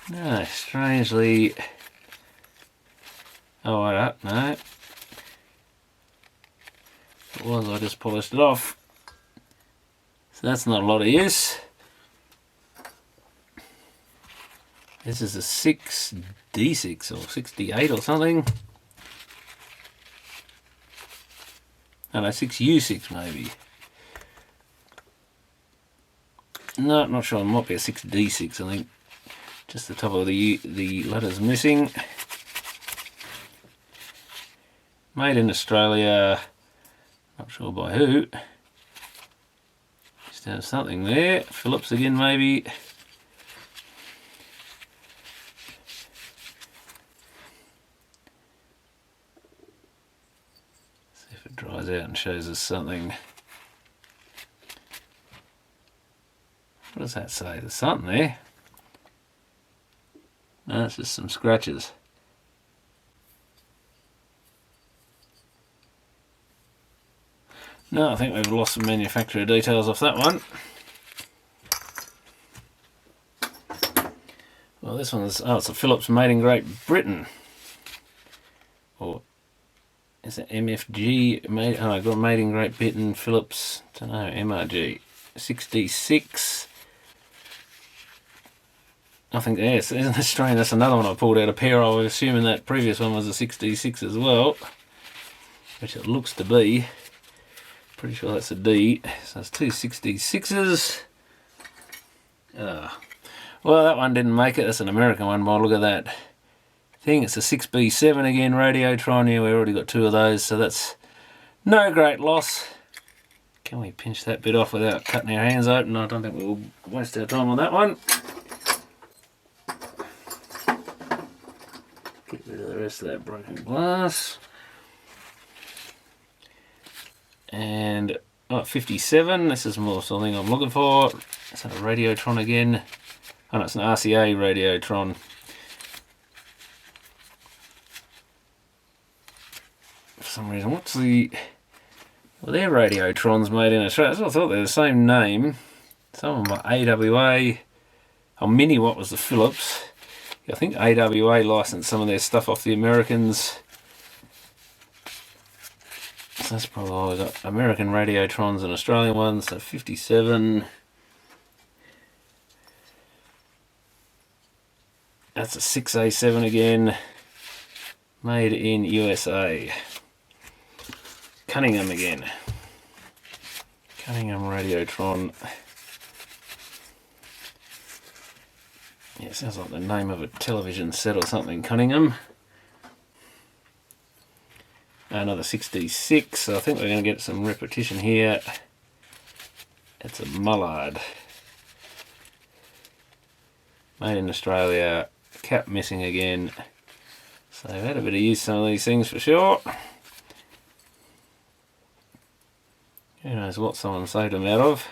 No, strangely, oh wait, no. It was, I just polished it off. So that's not a lot of use. This is a 6D6 or 6D8 or something. Oh no, 6U6 maybe. No, I'm not sure. It might be a 6D6, I think. Just the top of the letters missing. Made in Australia. Not sure by who. Just have something there. Philips again, maybe. See if it dries out and shows us something. What does that say? There's something there. No, it's just some scratches. No, I think we've lost some manufacturer details off that one. Well, this one's, oh, it's a Philips made in Great Britain. Or is it MFG? Made, oh, I got made in Great Britain, Philips, I don't know, MRG. 6D6. I think, yes, isn't it strange? That's another one I pulled out a pair. I was assuming that previous one was a 6D6 as well, which it looks to be. Pretty sure that's a D. So it's two 6D6s. Well, that one didn't make it. That's an American one, but look at that thing. It's a 6B7 again, Radiotron. Yeah, we've already got two of those, so that's no great loss. Can we pinch that bit off without cutting our hands open? I don't think we'll waste our time on that one. Get rid of the rest of that broken glass. And 57, this is more something I'm looking for. It's a Radiotron again. Oh no, it's an RCA Radiotron. For some reason, what's the... Well, they're Radiotrons made in Australia. So I thought they're the same name. Some of them are AWA. Oh, Miniwatt was the Philips. I think AWA licensed some of their stuff off the Americans. So that's probably all. We've got American Radiotrons and Australian ones. So 57. That's a 6A7 again. Made in USA. Cunningham again. Cunningham Radiotron. Yeah, sounds like the name of a television set or something. Cunningham. Another 6D6, so I think we're going to get some repetition here. It's a Mullard. Made in Australia, cap missing again. So I've had a bit of use some of these things for sure. Who knows what someone saved them out of.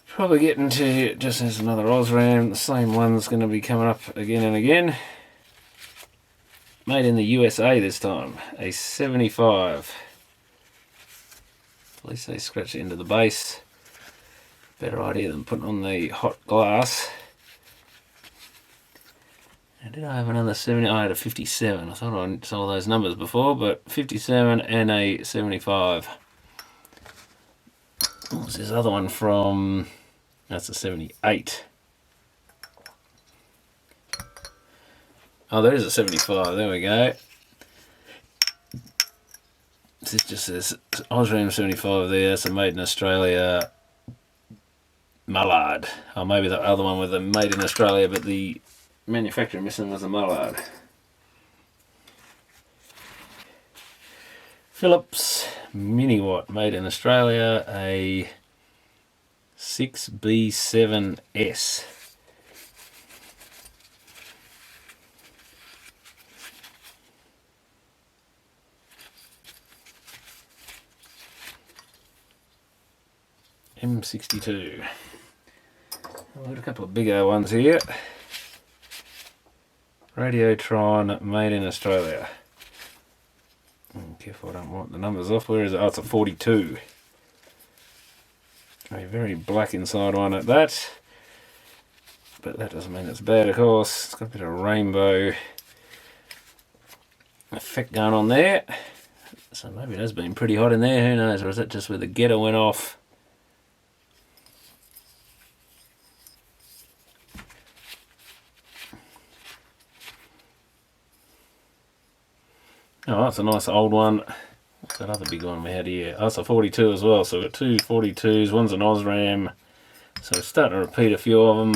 Probably getting to, just as another Osram, the same one's going to be coming up again and again. Made in the USA this time, a 75. At least they scratch it into the base. Better idea than putting on the hot glass. Now, did I have another 70? I had a 57. I thought I saw those numbers before, but 57 and a 75. What was this other one from? That's a 78. Oh, there is a 75. There we go. This just says Osram 75 there. That's a made in Australia mallard. Or maybe the other one with the made in Australia, but the manufacturer missing was a mallard. Philips Mini Watt, made in Australia, a 6B7S. M62. I've got a couple of bigger ones here. Radiotron, made in Australia. Careful, I don't want the numbers off. Where is it? Oh, it's a 42. A very black inside one at that. But that doesn't mean it's bad, of course. It's got a bit of rainbow effect going on there. So maybe it has been pretty hot in there, who knows? Or is that just where the getter went off? Oh, that's a nice old one. What's that other big one we had here? Oh, it's a 42 as well. So we've got two 42s. One's an Osram. So we're starting to repeat a few of them.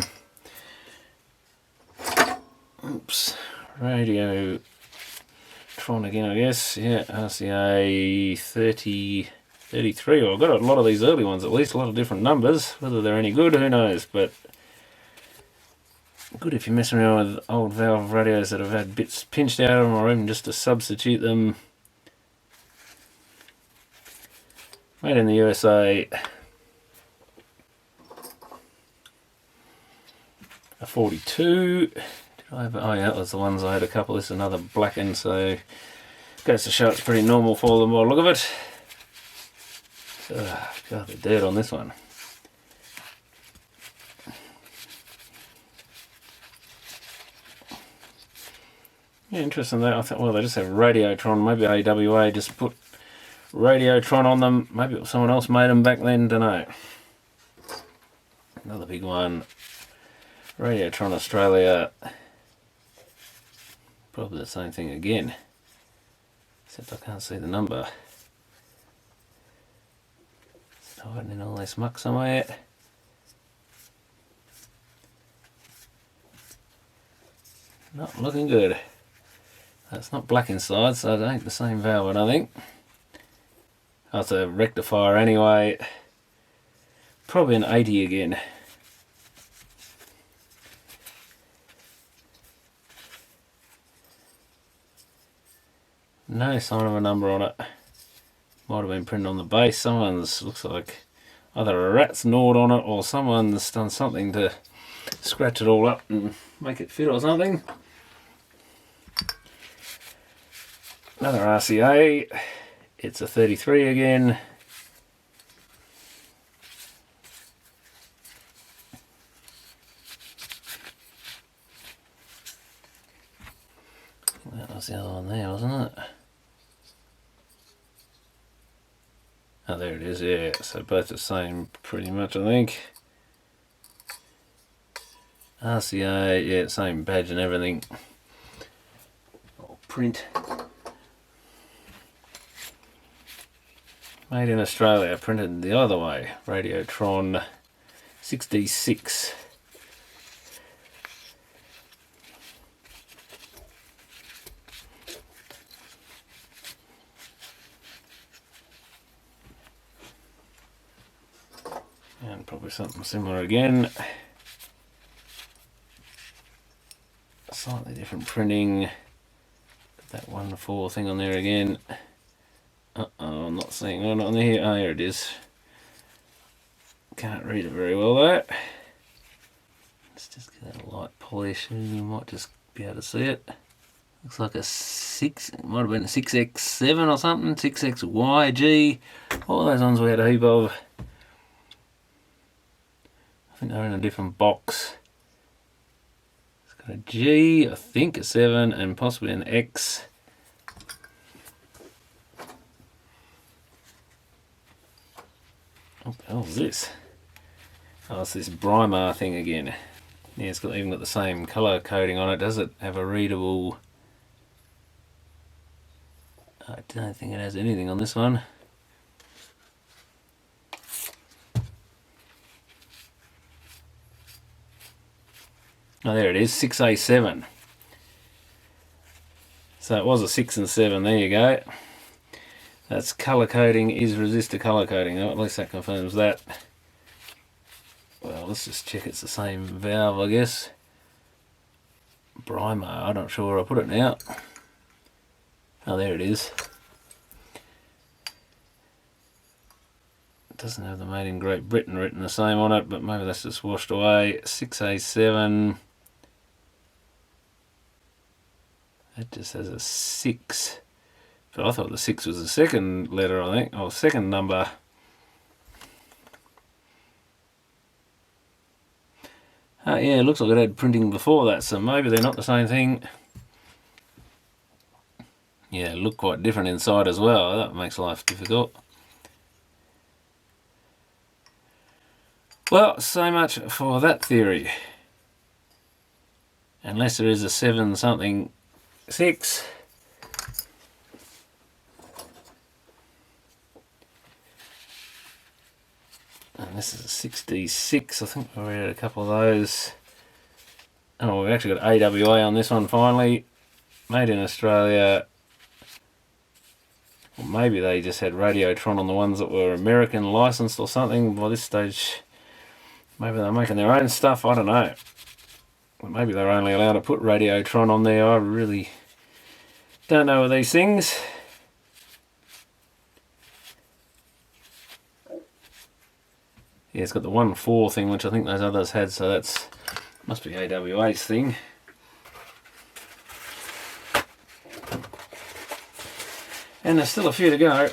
Oops. Radiotron again, I guess. Yeah, RCA 33. Well, I've got a lot of these early ones, at least a lot of different numbers. Whether they're any good, who knows? But good if you're messing around with old valve radios that have had bits pinched out of them, or even just to substitute them. Made in the USA. A 42. Did I have? Oh yeah, that was the ones I had a couple. This is another blackened, so goes to show it's pretty normal for them by the look of it. God, the dirt on this one. Yeah, interesting that. I thought, well, they just have Radiotron. Maybe AWA just put Radiotron on them. Maybe someone else made them back then, don't know. Another big one. Radiotron Australia. Probably the same thing again. Except I can't see the number. It's hiding in all this muck somewhere. Not looking good. It's not black inside, so it ain't the same valve, I don't think. Oh, it's a rectifier anyway. Probably an 80 again. No sign of a number on it. Might have been printed on the base. Someone's looks like either a rat's gnawed on it or someone's done something to scratch it all up and make it fit or something. Another RCA. It's a 33 again. That was the other one there, wasn't it? Oh, there it is, yeah. So both the same pretty much, I think. RCA, yeah, same badge and everything. Or print. Made in Australia, printed the other way. Radiotron 66. And probably something similar again. Slightly different printing. Got that 1-4 thing on there again. I'm not seeing one on there. Oh, here it is. Can't read it very well though. Let's just get that light polish. You might just be able to see it. Looks like a 6, it might have been a 6X7 or something. 6XYG. All those ones we had a heap of. I think they're in a different box. It's got a G, I think a 7, and possibly an X. What the hell is this? Oh, it's this Brimar thing again. Yeah, it's even got the same colour coding on it. Does it have a readable... I don't think it has anything on this one. Oh, there it is, 6A7. So it was a 6 and 7, there you go. That's colour coding is resistor colour coding. Oh, at least that confirms that. Well, let's just check it's the same valve, I guess. Brimar, I'm not sure where I put it now. Oh, there it is. It doesn't have the made in Great Britain written the same on it, but maybe that's just washed away. 6A7. That just has a 6. But I thought the 6 was the second letter, I think. Oh, second number. Yeah, it looks like it had printing before that, so maybe they're not the same thing. Yeah, look quite different inside as well. That makes life difficult. Well, so much for that theory. Unless there is a 7 something 6. And this is a 6D6. I think we read a couple of those. Oh, we've actually got AWA on this one finally. Made in Australia. Or maybe they just had Radiotron on the ones that were American licensed or something by this stage. Maybe they're making their own stuff, I don't know. Maybe they're only allowed to put Radiotron on there. I really don't know with these things. Yeah, it's got the 1.4 thing, which I think those others had, so that's must be AWA's thing. And there's still a few to go.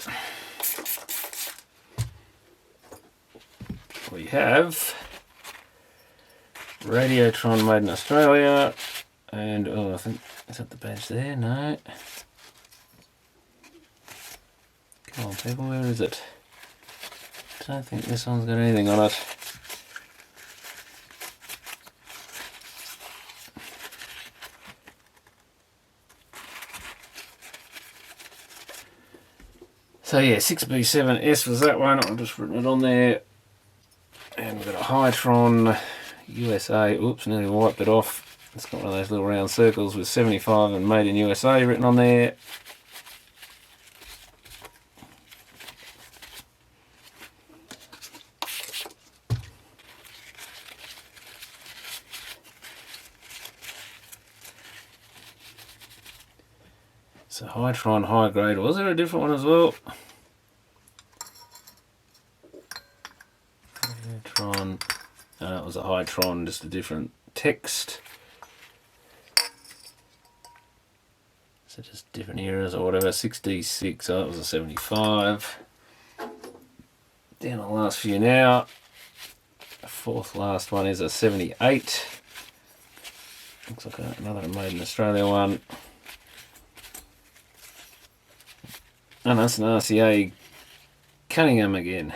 We have Radiotron made in Australia, and oh, I think, is that the badge there? No. Come on, people, where is it? I don't think this one's got anything on it. So yeah, 6B7S was that one. I've just written it on there. And we've got a Hytron USA. Oops, nearly wiped it off. It's got one of those little round circles with 75 and made in USA written on there. So Hytron high grade. Was there a different one as well? Hytron. No, it was a Hytron, just a different text. So just different eras or whatever. 6D6. So that was a 75. Down the last few now. The fourth last one is a 78. Looks like another made in Australia one. And that's an RCA Cunningham again.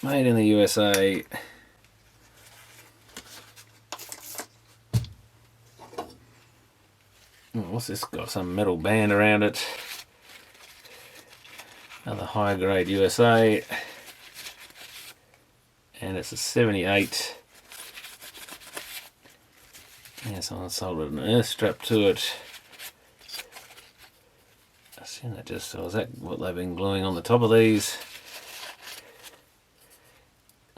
Made in the USA. Oh, what's this? Got some metal band around it. Another high grade USA. And it's a 78. Yeah, someone soldered an earth strap to it. I assume that just, is that what they've been gluing on the top of these?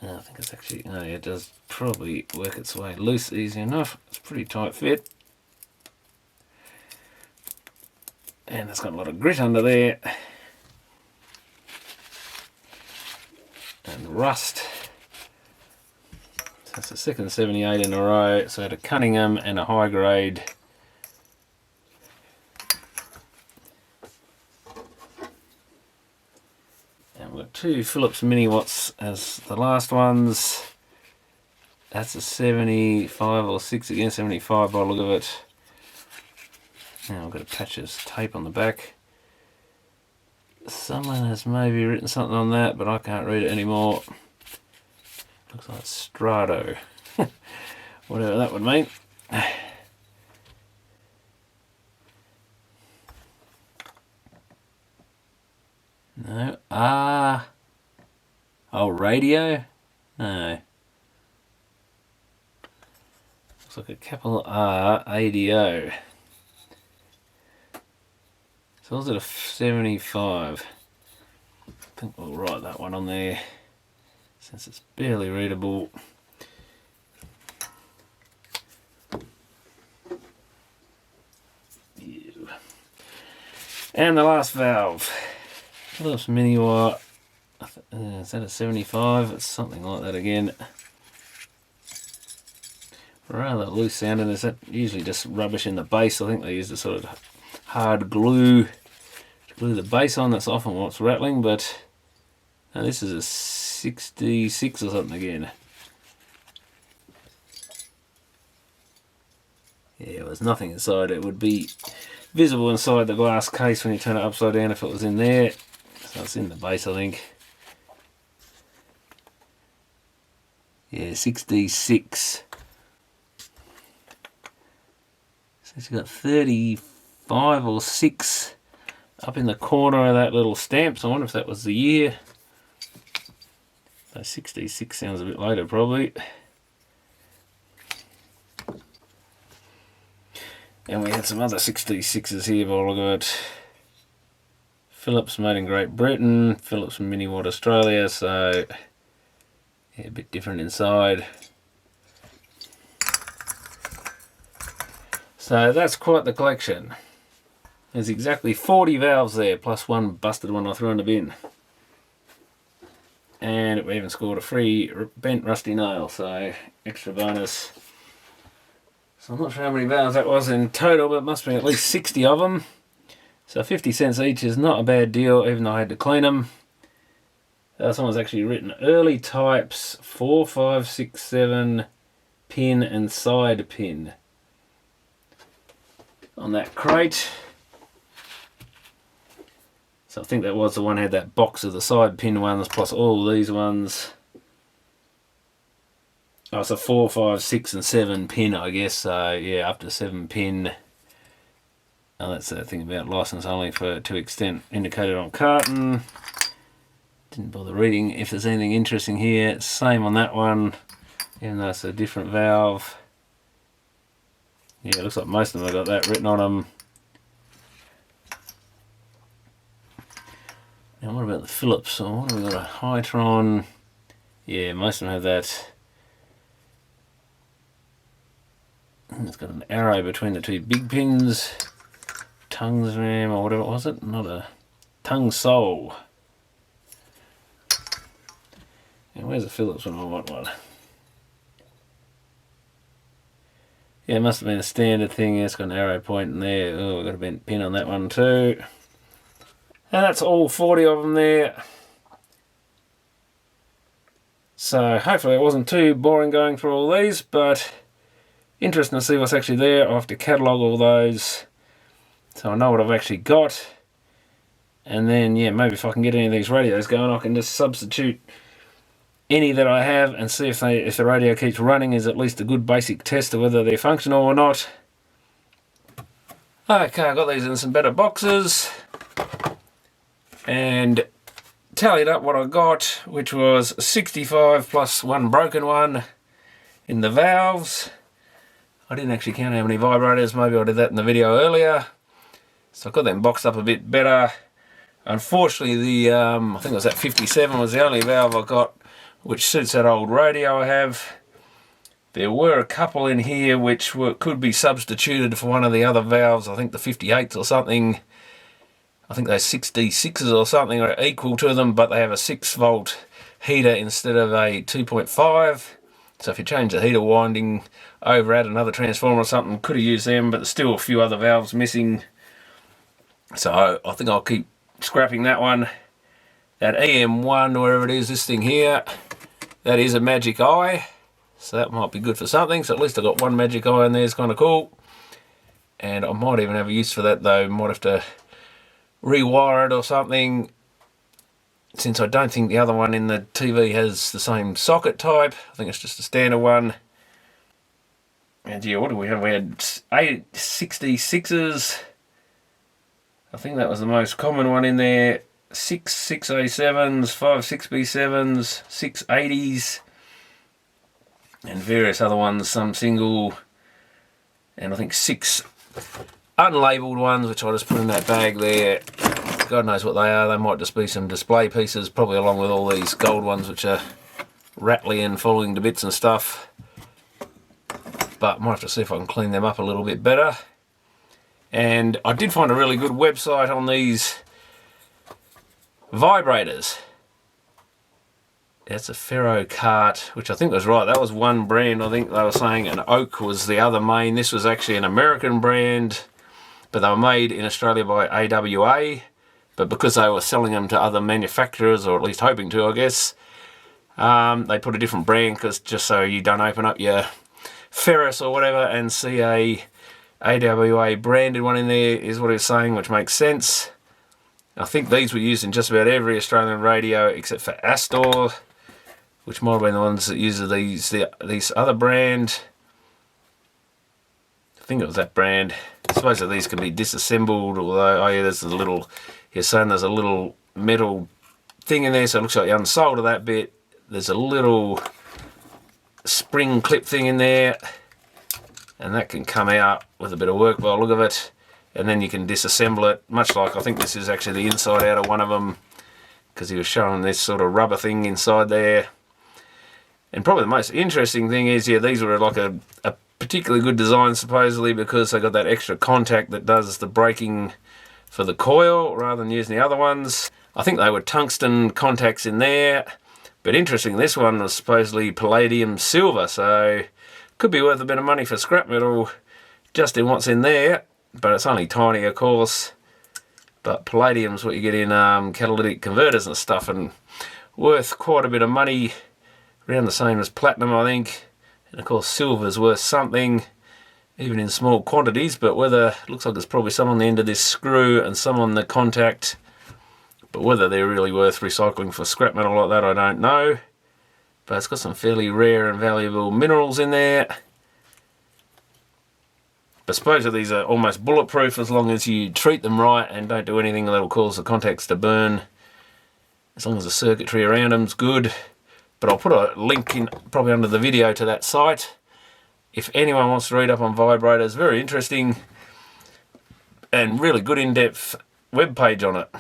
I think it's actually, no, it does probably work its way loose easy enough. It's a pretty tight fit. And it's got a lot of grit under there. And rust. So it's the second 78 in a row. So a Cunningham and a high grade. And we've got two Philips Mini Watts as the last ones. That's a 75 or 6 again, 75 by the look of it. Now I've got a patch of tape on the back. Someone has maybe written something on that, but I can't read it anymore. Looks like Strato. Whatever that would mean. No. Oh, radio? No. Looks like a capital R, ADO. So was it a 75? I think we'll write that one on there since it's barely readable. And the last valve. Phillips Mini Wire. Is that a 75? It's something like that again. Rather loose sounding. Is that usually just rubbish in the base? I think they use the sort of hard glue to glue the base on. That's often what's rattling, but no, this is a 66 or something again. Yeah, there's nothing inside. It would be visible inside the glass case when you turn it upside down if it was in there. So it's in the base, I think. Yeah, 66. So it's got 35 or 6 up in the corner of that little stamp. So I wonder if that was the year. So 66 sounds a bit later, probably. And we had some other 66s here by the look of it. Philips made in Great Britain, Philips Mini Watt Australia, so yeah, a bit different inside. So that's quite the collection. There's exactly 40 valves there, plus one busted one I threw in the bin. And we even scored a free bent rusty nail, so extra bonus. So I'm not sure how many valves that was in total, but it must be at least 60 of them. So 50 cents each is not a bad deal, even though I had to clean them. Someone's actually written early types 4, 5, 6, 7 pin and side pin on that crate. So I think that was the one that had that box of the side pin ones plus all these ones. Oh, it's a 4, 5, 6 and 7 pin, I guess. So yeah, up to 7 pin. Oh, that's that thing about license only to extent indicated on carton. Didn't bother reading if there's anything interesting here. Same on that one, even though it's a different valve. Yeah, it looks like most of them have got that written on them. Now what about the Philips? So what have we got? A Hytron. Yeah, most of them have that. It's got an arrow between the two big pins. Tongues ram or whatever was it? Not a tongue sole. And where's the Philips when I want one? Yeah, it must have been a standard thing. Yeah, it's got an arrow point in there. Oh, we've got a bent pin on that one too. And that's all 40 of them there. So hopefully it wasn't too boring going through all these, but interesting to see what's actually there. I'll have to catalogue all those so I know what I've actually got. And then, yeah, maybe if I can get any of these radios going, I can just substitute any that I have and see if the radio keeps running is at least a good basic test of whether they're functional or not. Okay, I got these in some better boxes and tallied up what I got, which was 65 plus one broken one in the valves. I didn't actually count how many vibrators, maybe I did that in the video earlier. So I got them boxed up a bit better. Unfortunately, the I think it was that 57 was the only valve I got which suits that old radio I have. There were a couple in here which could be substituted for one of the other valves. I think the 58s or something. I think those 6D6s or something are equal to them, but they have a 6-volt heater instead of a 2.5. So if you change the heater winding over, add another transformer or something, could have used them, but there's still a few other valves missing. So I think I'll keep scrapping that one. That EM1, wherever it is, this thing here, that is a magic eye. So that might be good for something. So at least I've got one magic eye in there, it's kind of cool. And I might even have a use for that though. Might have to rewire it or something, since I don't think the other one in the TV has the same socket type. I think it's just a standard one. And yeah, what do we have? We had 866s. I think that was the most common one in there. 6A7s, 5 6B7s, 680s, and various other ones, some single, and I think 6 unlabelled ones, which I just put in that bag there. God knows what they are. They might just be some display pieces, probably along with all these gold ones, which are rattly and falling to bits and stuff. But I might have to see if I can clean them up a little bit better. And I did find a really good website on these vibrators. That's a Ferro Cart, which I think was right. That was one brand. I think they were saying an Oak was the other main. This was actually an American brand, but they were made in Australia by AWA. But because they were selling them to other manufacturers, or at least hoping to, I guess, they put a different brand, because just so you don't open up your Ferris or whatever and see a AWA branded one in there, is what it's saying, which makes sense. I think these were used in just about every Australian radio except for Astor, which might have been the ones that used these other brand. I think it was that brand. I suppose that these can be disassembled, although, oh yeah, there's a little, you're saying there's a little metal thing in there, so it looks like you unsoldered that bit. There's a little spring clip thing in there, and that can come out with a bit of work by the look of it, and then you can disassemble it, much like, I think this is actually the inside out of one of them, because he was showing this sort of rubber thing inside there. And probably the most interesting thing is, yeah, these were like a particularly good design supposedly, because they got that extra contact that does the braking for the coil rather than using the other ones. I think they were tungsten contacts in there, but interesting, this one was supposedly palladium silver, so could be worth a bit of money for scrap metal just in what's in there, but it's only tiny, of course. But palladium's what you get in catalytic converters and stuff, and worth quite a bit of money, around the same as platinum, I think. And of course silver's worth something, even in small quantities, but whether, looks like there's probably some on the end of this screw and some on the contact, but whether they're really worth recycling for scrap metal like that, I don't know. But it's got some fairly rare and valuable minerals in there. But supposedly these are almost bulletproof as long as you treat them right and don't do anything that'll cause the contacts to burn. As long as the circuitry around them's good. But I'll put a link in probably under the video to that site if anyone wants to read up on vibrators. Very interesting and really good in-depth web page on it.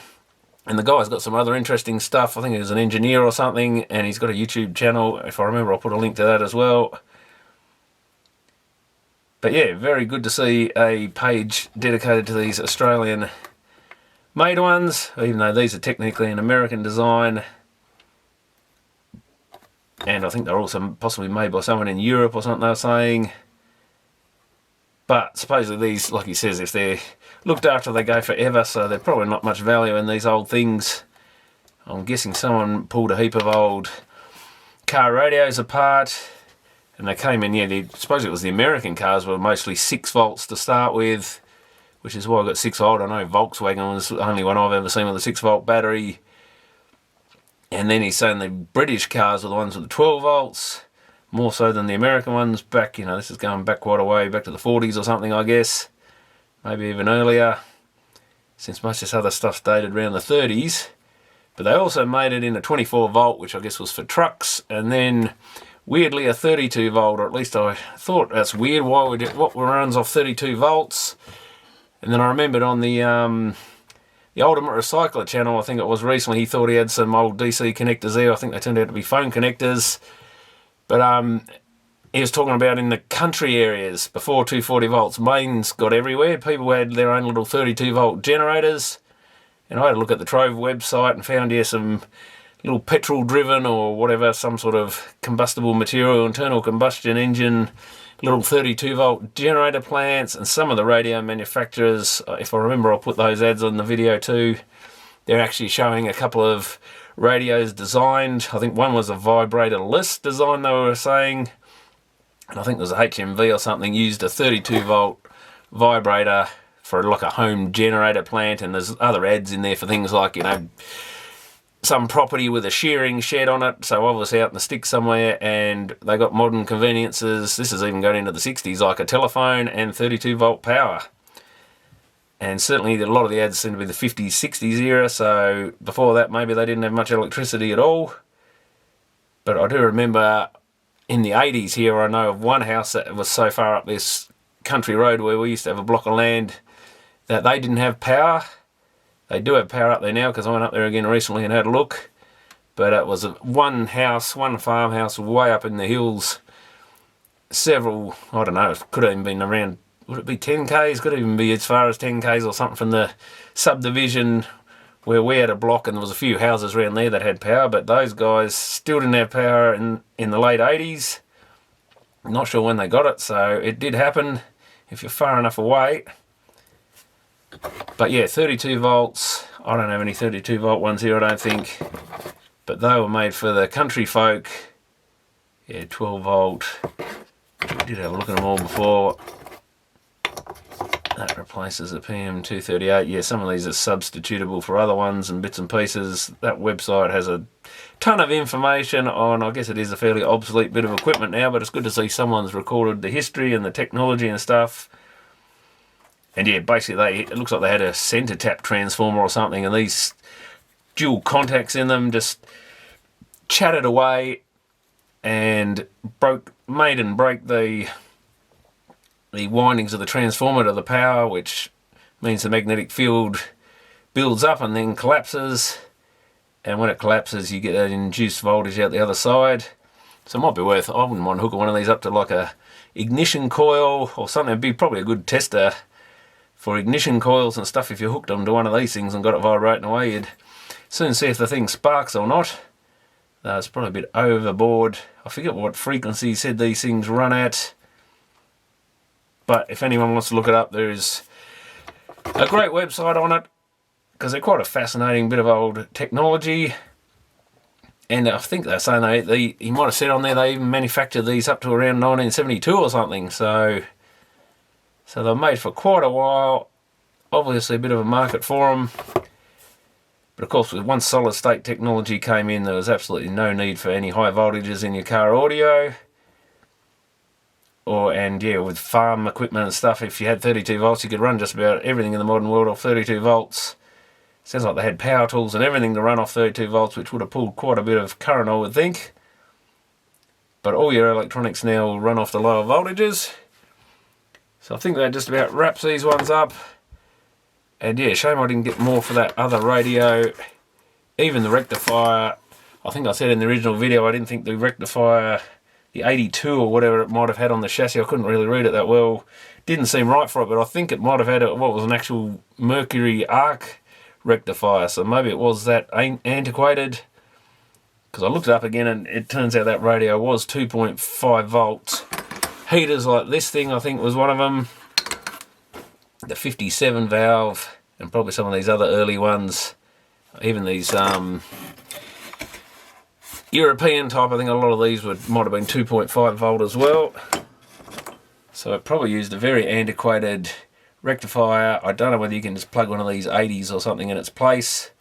And the guy's got some other interesting stuff. I think he's an engineer or something, and he's got a YouTube channel. If I remember, I'll put a link to that as well. But yeah, very good to see a page dedicated to these Australian made ones, even though these are technically an American design. And I think they're also possibly made by someone in Europe or something, they were saying. But supposedly these, like he says, if they're looked after, they go forever, so they're probably not much value in these old things. I'm guessing someone pulled a heap of old car radios apart, and they came in, yeah, I suppose it was the American cars were mostly 6 volts to start with, which is why I got 6 volt. I know Volkswagen was the only one I've ever seen with a 6 volt battery. And then he's saying the British cars are the ones with the 12 volts, more so than the American ones back, you know, this is going back quite a way, back to the 40s or something, I guess. Maybe even earlier, since most of this other stuff's dated around the 30s. But they also made it in a 24 volt, which I guess was for trucks, and then weirdly a 32 volt, or at least I thought that's weird, why would it, what runs off 32 volts? And then I remembered on the Ultimate Recycler channel, I think it was recently, he thought he had some old DC connectors there. I think they turned out to be phone connectors. But he was talking about in the country areas, before 240 volts, mains got everywhere. People had their own little 32 volt generators. And I had a look at the Trove website and found here some little petrol driven or whatever, some sort of combustible material, internal combustion engine, little 32 volt generator plants, and some of the radio manufacturers, if I remember, I'll put those ads on the video too. They're actually showing a couple of radios designed. I think one was a vibrator-less design, they were saying, and I think there was a HMV or something used a 32 volt vibrator for like a home generator plant, and there's other ads in there for things like, you know, some property with a shearing shed on it, so obviously out in the sticks somewhere, and they got modern conveniences. This is even going into the 60s, like a telephone and 32 volt power. And certainly a lot of the ads seem to be the 50s, 60s era, so before that maybe they didn't have much electricity at all. But I do remember in the 80s here, I know of one house that was so far up this country road where we used to have a block of land that they didn't have power. They do have power up there now, because I went up there again recently and had a look. But it was one house, one farmhouse way up in the hills. Several, I don't know, it could have even been around, would it be 10 k's? Could even be as far as 10 k's or something from the subdivision where we had a block, and there was a few houses around there that had power, but those guys still didn't have power in the late 80s. Not sure when they got it, so it did happen if you're far enough away. But yeah, 32 volts. I don't have any 32 volt ones here, I don't think. But they were made for the country folk. Yeah, 12 volt. We did have a look at them all before. That replaces the PM238. Yeah, some of these are substitutable for other ones and bits and pieces. That website has a ton of information on, I guess it is a fairly obsolete bit of equipment now, but it's good to see someone's recorded the history and the technology and stuff. And yeah, basically it looks like they had a centre tap transformer or something, and these dual contacts in them just chatted away and made and break the windings of the transformer to the power, which means the magnetic field builds up and then collapses. And when it collapses, you get that induced voltage out the other side. So it might be worth, I wouldn't mind hooking one of these up to like a ignition coil or something. It'd be probably a good tester for ignition coils and stuff. If you hooked them to one of these things and got it vibrating away, you'd soon see if the thing sparks or not. It's probably a bit overboard. I forget what frequency he said these things run at. But if anyone wants to look it up, there is a great website on it, because they're quite a fascinating bit of old technology. And I think they're saying he might have said on there they even manufactured these up to around 1972 or something. So they're made for quite a while. Obviously a bit of a market for them. But of course, once solid state technology came in, there was absolutely no need for any high voltages in your car audio. And yeah, with farm equipment and stuff, if you had 32 volts, you could run just about everything in the modern world off 32 volts. Sounds like they had power tools and everything to run off 32 volts, which would have pulled quite a bit of current, I would think. But all your electronics now will run off the lower voltages. So I think that just about wraps these ones up. And yeah, shame I didn't get more for that other radio. Even the rectifier, I think I said in the original video, I didn't think the rectifier, the 82 or whatever it might have had on the chassis, I couldn't really read it that well. Didn't seem right for it, but I think it might have had what was an actual mercury arc rectifier. So maybe it was that antiquated. Because I looked it up again and it turns out that radio was 2.5 volts. Heaters like this thing, I think, was one of them. The 57 valve, and probably some of these other early ones. Even these European type, I think a lot of these might have been 2.5 volt as well. So it probably used a very antiquated rectifier. I don't know whether you can just plug one of these 80s or something in its place.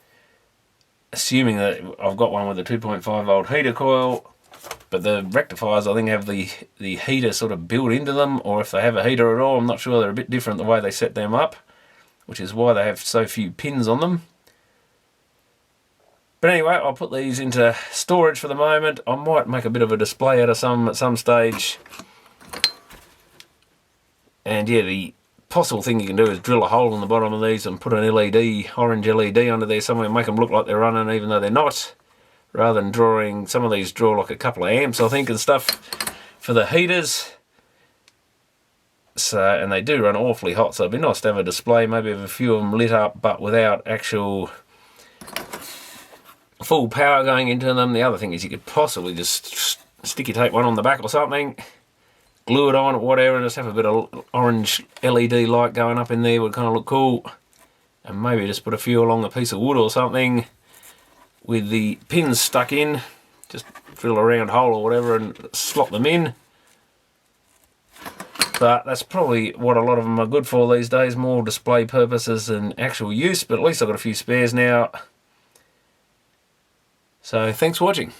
Assuming that I've got one with a 2.5 volt heater coil. But the rectifiers, I think, have the heater sort of built into them, or if they have a heater at all, I'm not sure. They're a bit different the way they set them up, which is why they have so few pins on them. But anyway, I'll put these into storage for the moment. I might make a bit of a display out of some at some stage. And yeah, the possible thing you can do is drill a hole in the bottom of these and put an LED, orange LED under there somewhere, and make them look like they're running even though they're not. Rather than drawing, some of these draw like a couple of amps, I think, and stuff for the heaters. So, and they do run awfully hot, so it'd be nice to have a display, maybe have a few of them lit up, but without actual full power going into them. The other thing is you could possibly just sticky tape one on the back or something, glue it on or whatever, and just have a bit of orange LED light going up in there. Would kind of look cool. And maybe just put a few along a piece of wood or something with the pins stuck in. Just drill a round hole or whatever and slot them in. But that's probably what a lot of them are good for these days, more display purposes than actual use, but at least I've got a few spares now. So thanks for watching.